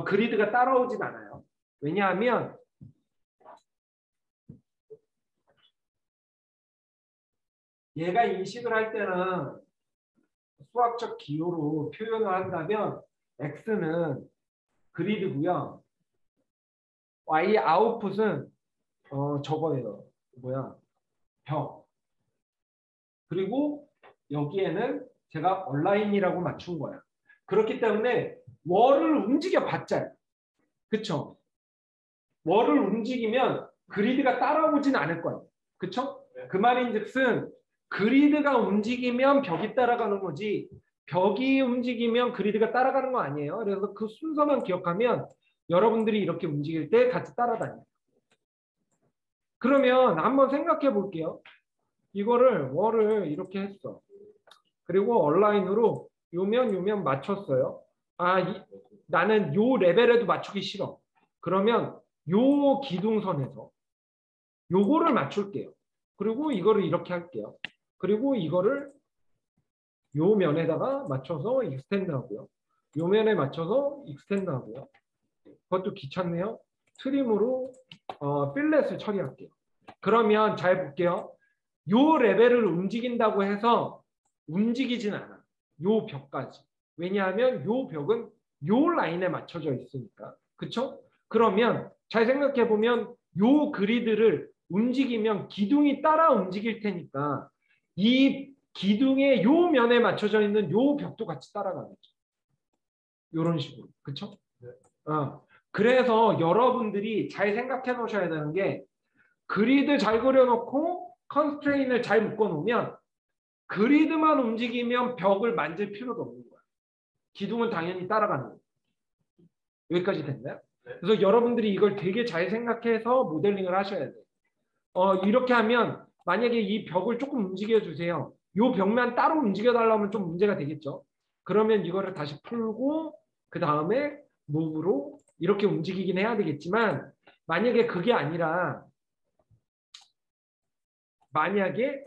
그리드가 따라오진 않아요. 왜냐하면 얘가 인식을 할 때는 수학적 기호로 표현을 한다면 X는 그리드고요. Y 아웃풋은 저거예요. 뭐야? 벽. 그리고 여기에는 제가 얼라인이라고 맞춘 거야. 그렇기 때문에 월을 움직여 봤자 그쵸? 월을 움직이면 그리드가 따라오진 않을 거예요. 그쵸? 그 말인즉슨 그리드가 움직이면 벽이 따라가는 거지 벽이 움직이면 그리드가 따라가는 거 아니에요. 그래서 그 순서만 기억하면 여러분들이 이렇게 움직일 때 같이 따라다녀요. 그러면 한번 생각해 볼게요. 이거를 월을 이렇게 했어. 그리고 얼라인으로 요면 맞췄어요. 나는 요 레벨에도 맞추기 싫어. 그러면 요 기둥선에서 요거를 맞출게요. 그리고 이거를 이렇게 할게요. 그리고 이거를 요 면에다가 맞춰서 익스텐드 하고요. 요 면에 맞춰서 익스텐드 하고요. 그것도 귀찮네요. 트림으로 필렛을 처리할게요. 그러면 잘 볼게요. 요 레벨을 움직인다고 해서 움직이진 않아. 요 벽까지. 왜냐하면 요 벽은 요 라인에 맞춰져 있으니까. 그쵸? 그러면 잘 생각해 보면 요 그리드를 움직이면 기둥이 따라 움직일 테니까 이 기둥의 요 면에 맞춰져 있는 요 벽도 같이 따라가겠죠. 요런 식으로. 그쵸? 그래서 여러분들이 잘 생각해 놓으셔야 되는 게 그리드 잘 그려놓고 컨스트레인을 잘 묶어놓으면 그리드만 움직이면 벽을 만질 필요도 없는 거야. 기둥은 당연히 따라가는 거야. 여기까지 됐나요? 그래서 여러분들이 이걸 되게 잘 생각해서 모델링을 하셔야 돼요. 이렇게 하면 만약에 이 벽을 조금 움직여 주세요. 이 벽만 따로 움직여 달라면 좀 문제가 되겠죠. 그러면 이거를 다시 풀고 그 다음에 무브로 이렇게 움직이긴 해야 되겠지만 만약에 그게 아니라 만약에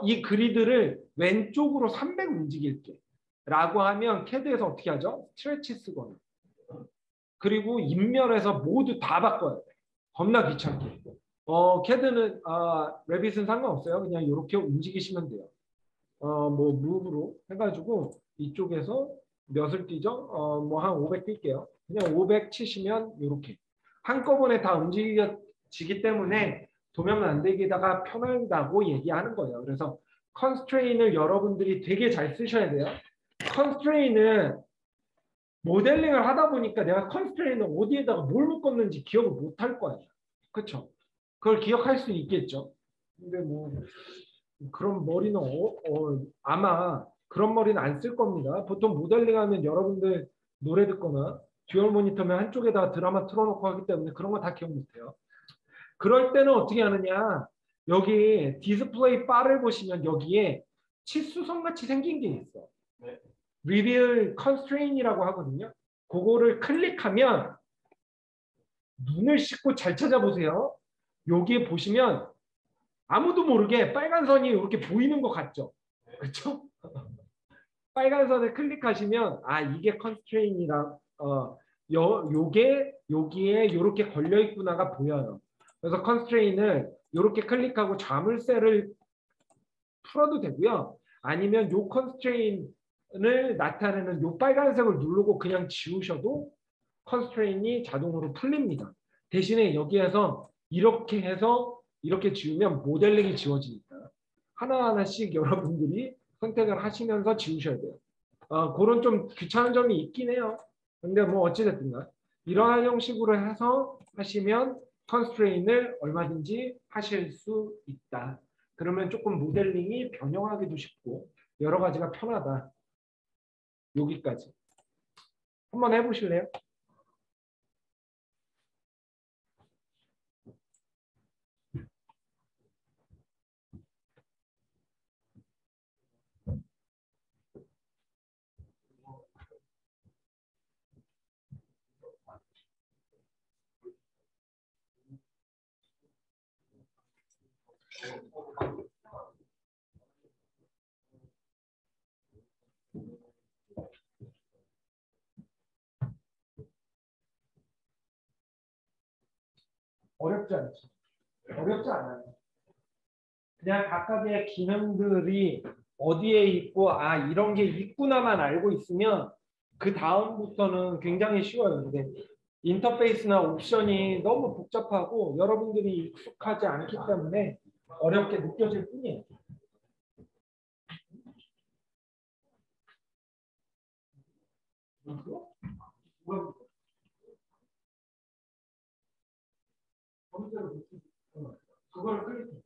이 그리드를 왼쪽으로 300 움직일게 라고 하면 캐드에서 어떻게 하죠? 스트레치 쓰거나 그리고 인면에서 모두 다 바꿔야 돼. 겁나 귀찮게. 캐드는 레빗은 상관없어요. 그냥 이렇게 움직이시면 돼요. 뭐 무브로 해가지고 이쪽에서 몇을 뛰죠? 뭐 한 500 뛸게요. 그냥 500 치시면 이렇게 한꺼번에 다 움직여지기 때문에 도면 만들기다가 편하다고 얘기하는 거예요. 그래서 컨스트레인을 여러분들이 되게 잘 쓰셔야 돼요. 컨스트레인은 모델링을 하다 보니까 내가 컨스트레인을 어디에다가 뭘 묶었는지 기억을 못 할 거예요. 그렇죠? 그걸 기억할 수는 있겠죠. 근데 뭐 그런 머리는 아마 그런 머리는 안 쓸 겁니다. 보통 모델링하면 여러분들 노래 듣거나 듀얼 모니터면 한쪽에다 드라마 틀어놓고 하기 때문에 그런 거 다 기억 못해요. 그럴 때는 어떻게 하느냐. 여기 디스플레이 바를 보시면 여기에 치수선 같이 생긴 게 있어. Reveal Constraint이라고 하거든요. 그거를 클릭하면 눈을 씻고 잘 찾아보세요. 여기에 보시면 아무도 모르게 빨간 선이 이렇게 보이는 것 같죠? 그렇죠? 빨간 선을 클릭하시면 이게 컨스트레인이라 요게 여기에 이렇게 걸려 있구나가 보여요. 그래서 컨스트레인을 이렇게 클릭하고 자물쇠를 풀어도 되고요. 아니면 요 컨스트레인을 나타내는 요 빨간색을 누르고 그냥 지우셔도 컨스트레인이 자동으로 풀립니다. 대신에 여기에서 이렇게 해서 이렇게 지우면 모델링이 지워지니까 하나하나씩 여러분들이 선택을 하시면서 지우셔야 돼요. 그런 좀 귀찮은 점이 있긴 해요. 근데 뭐 어찌됐든가 이러한 형식으로 해서 하시면 컨스트레인을 얼마든지 하실 수 있다. 그러면 조금 모델링이 변형하기도 쉽고 여러 가지가 편하다. 여기까지. 한번 해보실래요? 어렵지 않죠. 어렵지 않아요. 그냥 각각의 기능들이 어디에 있고 이런 게 있구나만 알고 있으면 그 다음부터는 굉장히 쉬워요. 근데 인터페이스나 옵션이 너무 복잡하고 여러분들이 익숙하지 않기 때문에 어렵게 느껴질 뿐이에요. 그걸 클릭해.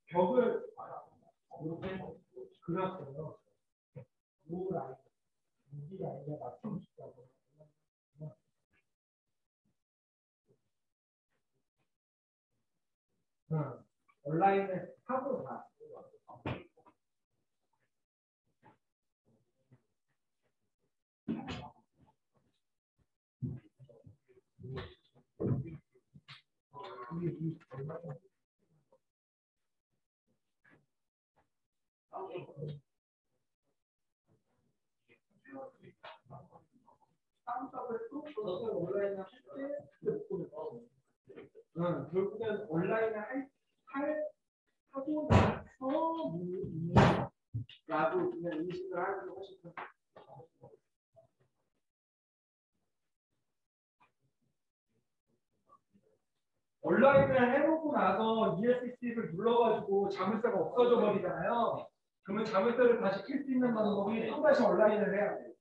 벽을 이렇게 그렸어요. 이 라인, 이 라인에 맞춰주시라고. 온라인을 하고 다. 온라인을 결국엔 온라인을 하고 나서 라고 그냥 인식을 하는 게 훨씬 더. 온라인을 해놓고 나서 ESC를 눌러가지고 자물쇠가 없어져 버리잖아요. 그러면 자물쇠를 다시 킬 수 있는 방법이 또다시 온라인을 해야 돼요.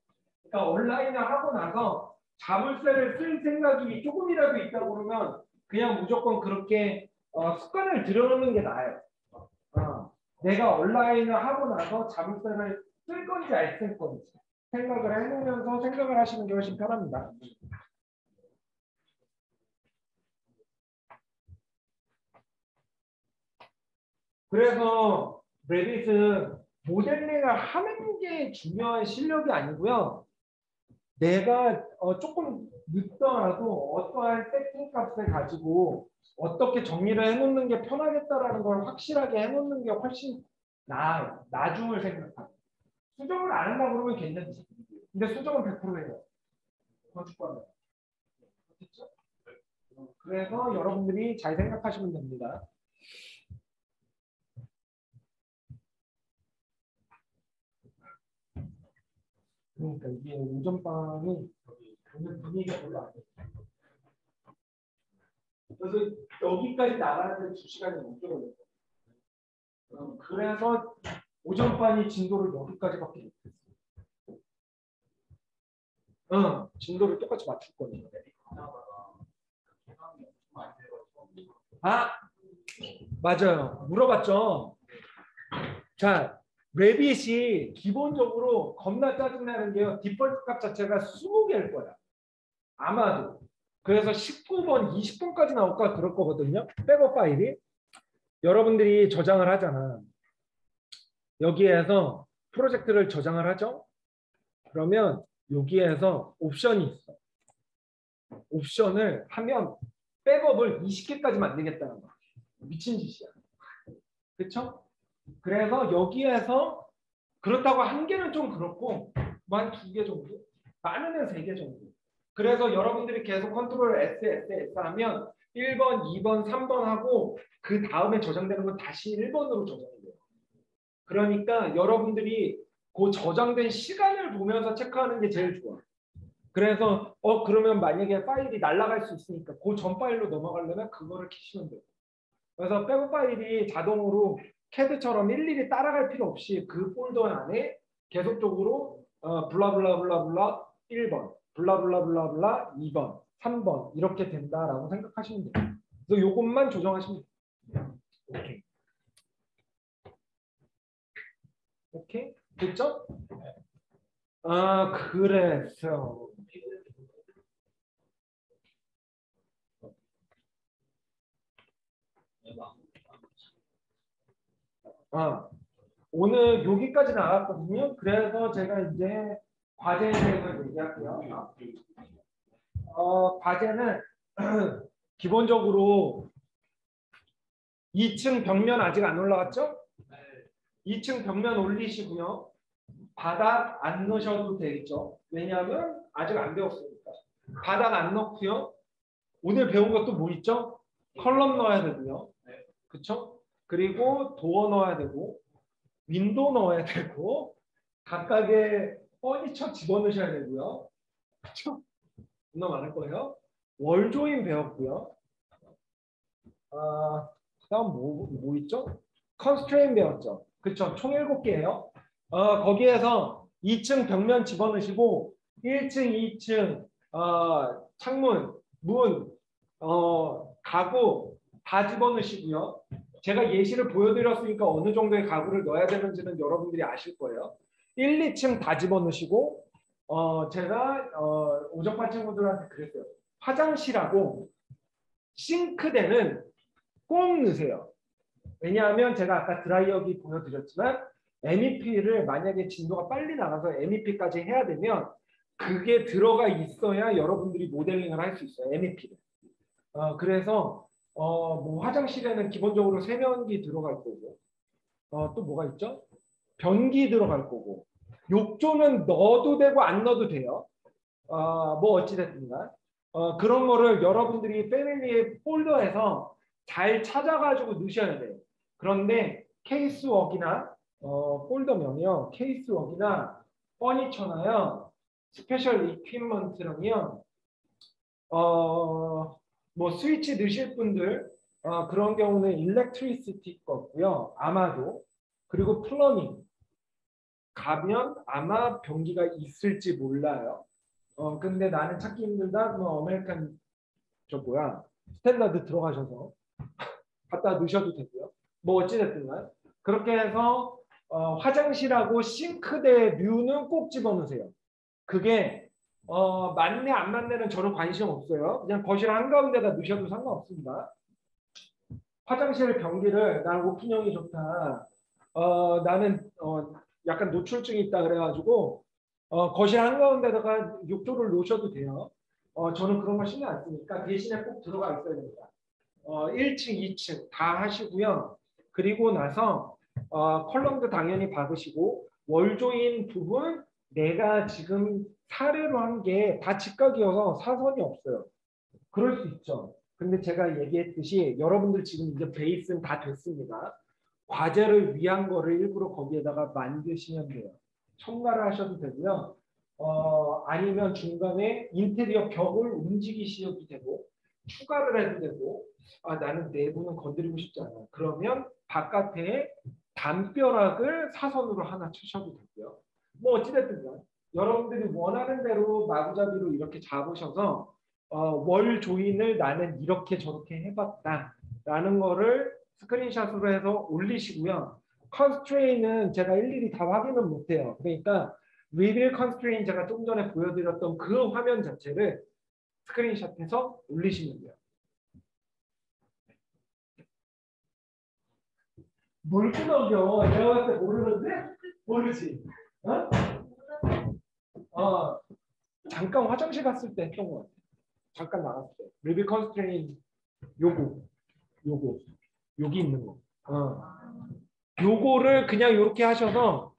그러니까 온라인을 하고 나서 자물쇠를 쓸 생각이 조금이라도 있다고 그러면 그냥 무조건 그렇게 습관을 들여놓는 게 나아요. 내가 온라인을 하고 나서 자물쇠를 쓸 건지 안 쓸 건지 생각을 해놓으면서 생각을 하시는 게 훨씬 편합니다. 그래서 레딧은 모델링을 하는 게 중요한 실력이 아니고요. 내가 조금 늦더라도 어떠한 세팅 값을 가지고 어떻게 정리를 해놓는 게 편하겠다라는 걸 확실하게 해놓는 게 훨씬 나아요. 나중을 생각하고. 수정을 안 한다고 그러면 괜찮지. 근데 수정은 100%예요. 건축과는. 그렇죠? 그래서 여러분들이 잘 생각하시면 됩니다. 그러니까 이게 오전반이 오늘 분위기가 별로 안 돼요. 그래서 여기까지 나가는데 2시간이 넘게 걸려요. 그래서 오전반이 진도를 여기까지밖에 못했어요. 진도를 똑같이 맞출 거예요. 아, 맞아요. 물어봤죠. 자, 레빗이 기본적으로 겁나 짜증나는 게요. 디폴트 값 자체가 20개일 거야. 아마도. 그래서 19번, 20번까지 나올까 그럴 거거든요. 백업 파일이. 여러분들이 저장을 하잖아. 여기에서 프로젝트를 저장을 하죠. 그러면 여기에서 옵션이 있어. 옵션을 하면 백업을 20개까지 만들겠다는 거야. 미친 짓이야. 그렇죠? 그래서 여기에서 그렇다고 한 개는 좀 그렇고 한 2개 정도? 많으면 3개 정도. 그래서 여러분들이 계속 컨트롤 S 하면 1번, 2번, 3번 하고 그 다음에 저장되는 건 다시 1번으로 저장이 돼요. 그러니까 여러분들이 그 저장된 시간을 보면서 체크하는 게 제일 좋아. 그래서 그러면 만약에 파일이 날아갈 수 있으니까 그 전 파일로 넘어가려면 그거를 키시면 돼요. 그래서 백업 파일이 자동으로 CAD처럼 일일이 따라갈 필요 없이 그 폴더 안에 계속적으로 블라블라블라블라 1번, 블라블라블라블라 2번, 3번 이렇게 된다라고 생각하시면 돼요. 그래서 이것만 조정하시면 돼요. 오케이. 오케이? 됐죠? 그래서 오늘 여기까지 나왔거든요. 그래서 제가 이제 과제에 대해서 얘기할게요. 과제는 기본적으로 2층 벽면 아직 안 올라왔죠? 2층 벽면 올리시고요. 바닥 안 넣으셔도 되겠죠. 왜냐하면 아직 안 배웠으니까. 바닥 안 넣고요. 오늘 배운 것도 뭐 있죠? 컬럼 넣어야 되고요. 그렇죠? 그리고 도어 넣어야 되고 윈도우 넣어야 되고 각각의 퍼니처 집어넣으셔야 되고요. 그렇죠? 존나 많을 거예요. 월 조인 배웠고요. 그다음 뭐 있죠? 컨스트레인 배웠죠. 그렇죠? 총 7개예요. 거기에서 2층 벽면 집어넣으시고 1층, 2층 창문, 문, 가구 다 집어넣으시고요. 제가 예시를 보여드렸으니까 어느 정도의 가구를 넣어야 되는지는 여러분들이 아실 거예요. 1, 2층 다 집어넣으시고 제가 오전반 친구들한테 그랬어요. 화장실하고 싱크대는 꼭 넣으세요. 왜냐하면 제가 아까 드라이어기 보여드렸지만 MEP를 만약에 진도가 빨리 나가서 MEP까지 해야 되면 그게 들어가 있어야 여러분들이 모델링을 할 수 있어요. MEP를. 그래서 뭐 화장실에는 기본적으로 세면기 들어갈 거고 또 뭐가 있죠? 변기 들어갈 거고 욕조는 넣어도 되고 안 넣어도 돼요. 뭐 어찌됐든가 그런 거를 여러분들이 패밀리 폴더에서 잘 찾아가지고 넣으셔야 돼요. 그런데 케이스웍이나 폴더명이요. 케이스웍이나 퍼니처나요. 스페셜 이퀴먼트랑요. 뭐 스위치 넣으실 분들 그런 경우는 일렉트리시티 거고요. 아마도. 그리고 플러밍 가면 아마 변기가 있을지 몰라요. 근데 나는 찾기 힘들다. 그럼 아메리칸 스탠다드 들어가셔서 갖다 넣으셔도 되고요. 뭐 어찌됐든 그렇게 해서 화장실하고 싱크대 류는 꼭 집어넣으세요. 그게 맞네 안 맞네는 저는 관심 없어요. 그냥 거실 한가운데다 넣으셔도 상관없습니다. 화장실 변기를 나는 오픈형이 좋다. 나는 약간 노출증이 있다 그래가지고 거실 한가운데다가 욕조를 놓으셔도 돼요. 저는 그런 거 신경 안 쓰니까 대신에 꼭 들어가 있어야 됩니다. 1층, 2층 다 하시고요. 그리고 나서 컬럼도 당연히 박으시고 월조인 부분 내가 지금 사례로 한 게 다 직각이어서 사선이 없어요. 그럴 수 있죠. 근데 제가 얘기했듯이 여러분들 지금 이제 베이스는 다 됐습니다. 과제를 위한 거를 일부러 거기에다가 만드시면 돼요. 첨가를 하셔도 되고요. 아니면 중간에 인테리어 벽을 움직이셔도 되고 추가를 해도 되고 나는 내부는 건드리고 싶지 않아. 그러면 바깥에 담벼락을 사선으로 하나 치셔도 되고요. 뭐 어찌됐든 여러분들이 원하는 대로 마구잡이로 이렇게 잡으셔서 월 조인을 나는 이렇게 저렇게 해봤다 라는 거를 스크린샷으로 해서 올리시고요. 컨스트레인은 제가 일일이 다 확인은 못해요. 그러니까 리빌 컨스트레인 제가 좀 전에 보여드렸던 그 화면 자체를 스크린샷해서 올리시면 돼요. 뭘 끊어겨? 내가 봤을 때 모르는데? 모르지? 잠깐 화장실 갔을 때 했던 것 같아. 잠깐 나갔을 때. 리빌 컨스트레인 요거 여기 있는 거. 요거를 그냥 이렇게 하셔서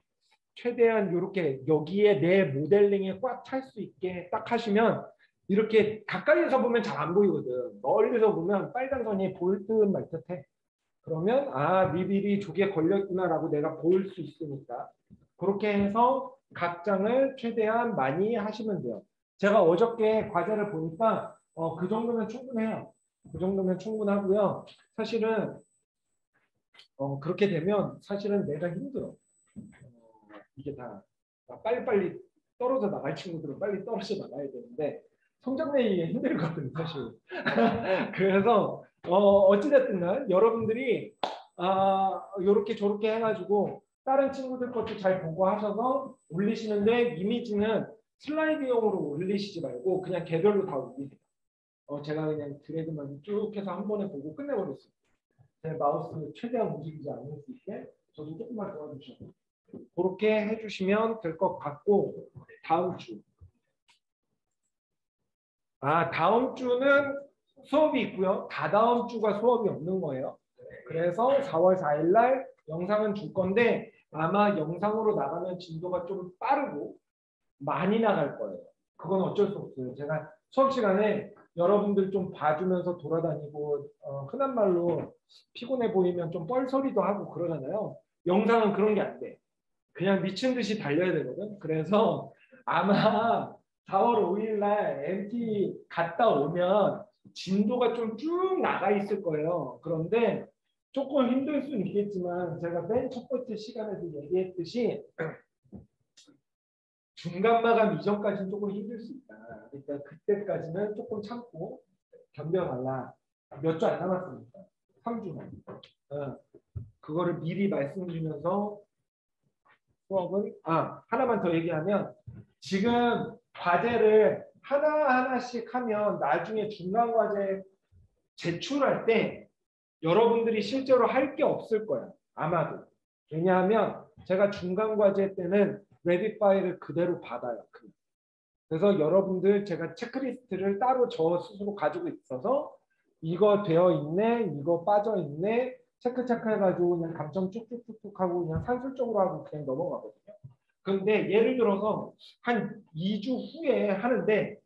최대한 이렇게 여기에 내 모델링에 꽉 찰 수 있게 딱 하시면 이렇게 가까이에서 보면 잘 안 보이거든. 멀리서 보면 빨간 선이 보일 듯 말 듯해. 그러면 리빌이 저기에 걸려있구나라고 내가 보일 수 있으니까 그렇게 해서 각 장을 최대한 많이 하시면 돼요. 제가 어저께 과제를 보니까 그 정도면 충분해요. 그 정도면 충분하고요. 사실은 그렇게 되면 사실은 내가 힘들어. 이게 다 빨리빨리 떨어져 나갈 친구들은 빨리 떨어져 나가야 되는데 성적내기가 힘들거든요, 사실. 그래서 어찌됐든 여러분들이 요렇게 저렇게 해가지고 다른 친구들 것도 잘 보고 하셔서 올리시는데 이미지는 슬라이드용으로 올리시지 말고 그냥 개별로 다 올리세요. 제가 그냥 드래그만 쭉 해서 한 번에 보고 끝내버렸어요. 제 마우스 최대한 움직이지 않을 수 있게 저도 조금만 도와주셔서 그렇게 해주시면 될 것 같고 다음 주. 다음 주는 수업이 있고요. 다다음 주가 수업이 없는 거예요. 그래서 4월 4일 날 영상은 줄 건데 아마 영상으로 나가면 진도가 좀 빠르고 많이 나갈 거예요. 그건 어쩔 수 없어요. 제가 수업 시간에 여러분들 좀 봐주면서 돌아다니고 흔한 말로 피곤해 보이면 좀 뻘소리도 하고 그러잖아요. 영상은 그런 게 안 돼. 그냥 미친 듯이 달려야 되거든. 그래서 아마 4월 5일 날 MT 갔다 오면 진도가 좀 쭉 나가 있을 거예요. 그런데 조금 힘들 수는 있겠지만 제가 맨 첫 번째 시간에도 얘기했듯이 중간 마감 이전까지는 조금 힘들 수 있다. 그러니까 그때까지는 조금 참고 견뎌달라. 몇 주 안 남았으니까. 3주만. 그거를 미리 말씀드리면서 수업은 하나만 더 얘기하면 지금 과제를 하나하나씩 하면 나중에 중간 과제 제출할 때 여러분들이 실제로 할 게 없을 거야. 아마도. 왜냐하면 제가 중간 과제 때는 레디 파일을 그대로 받아요. 그래서 여러분들 제가 체크리스트를 따로 저 스스로 가지고 있어서 이거 되어 있네, 이거 빠져 있네, 체크해가지고 그냥 감점 쭉쭉쭉쭉 하고 그냥 산술적으로 하고 그냥 넘어가거든요. 근데 예를 들어서 한 2주 후에 하는데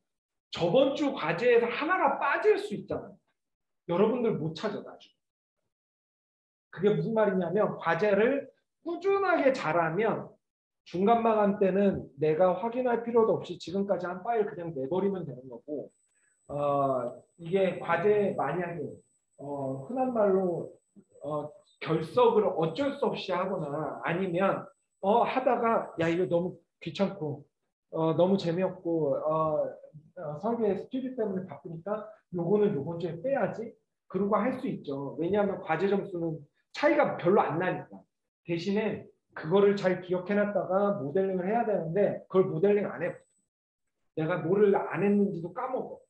저번 주 과제에서 하나가 빠질 수 있잖아요. 여러분들 못 찾아 나중에. 그게 무슨 말이냐면 과제를 꾸준하게 잘하면 중간 마감 때는 내가 확인할 필요도 없이 지금까지 한 파일 그냥 내버리면 되는 거고 이게 과제 만약에 흔한 말로 결석을 어쩔 수 없이 하거나 아니면 하다가 야 이거 너무 귀찮고 너무 재미없고 설계 스튜디 때문에 바쁘니까 요거는 요번 주에 빼야지 그러고 할 수 있죠. 왜냐하면 과제 점수는 차이가 별로 안 나니까. 대신에 그거를 잘 기억해놨다가 모델링을 해야 되는데 그걸 모델링 안 해. 내가 뭐를 안 했는지도 까먹어.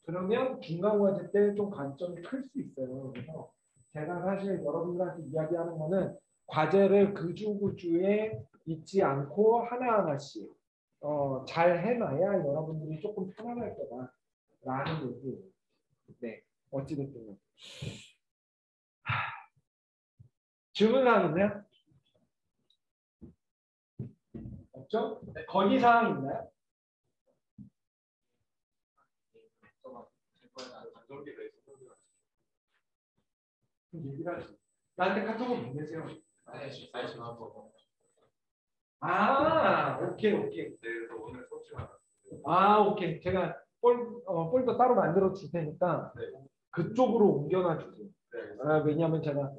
그러면 중간 과제 때 좀 관점이 클 수 있어요. 그래서 제가 사실 여러분들한테 이야기하는 거는 과제를 그주에 잊지 않고 하나하나씩 잘 해놔야 여러분들이 조금 편안할 거다라는 얘기예요. 네, 어찌됐든 질문사항 있나요? 없죠? 네, 건의사항 있나요? 얘기를 하지. 나한테 카톡을 보내세요. 오케이. 그래서 오늘 소치가 오케이. 제가 폴더 따로 만들어 줄 테니까 그쪽으로 옮겨놔 주세요. 왜냐하면 제가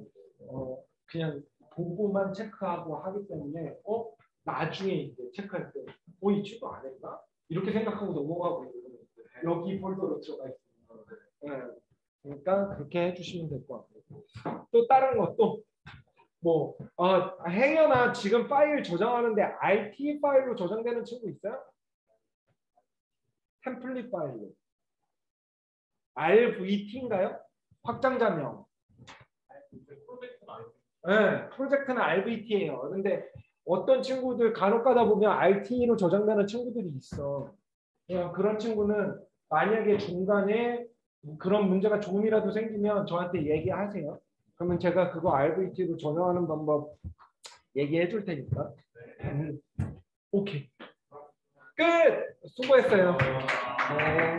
그냥 보고만 체크하고 하기 때문에 나중에 이제 체크할 때 이 친구 안 했나? 이렇게 생각하고 넘어가고 있는 여기 폴더로 들어가 있습니다. 네. 그러니까 그렇게 해주시면 될 것 같아요. 또 다른 것도 뭐 행여나 지금 파일 저장하는데 RT 파일로 저장되는 친구 있어요? 템플릿 파일로. RVT인가요? 확장자명. 네, 프로젝트는 RVT예요. 근데 어떤 친구들 간혹 가다 보면 RT로 저장되는 친구들이 있어. 그런 친구는 만약에 중간에 그런 문제가 조금이라도 생기면 저한테 얘기하세요. 그러면 제가 그거 RVT로 저장하는 방법 얘기해 줄 테니까. 오케이. 끝! 수고했어요. 네.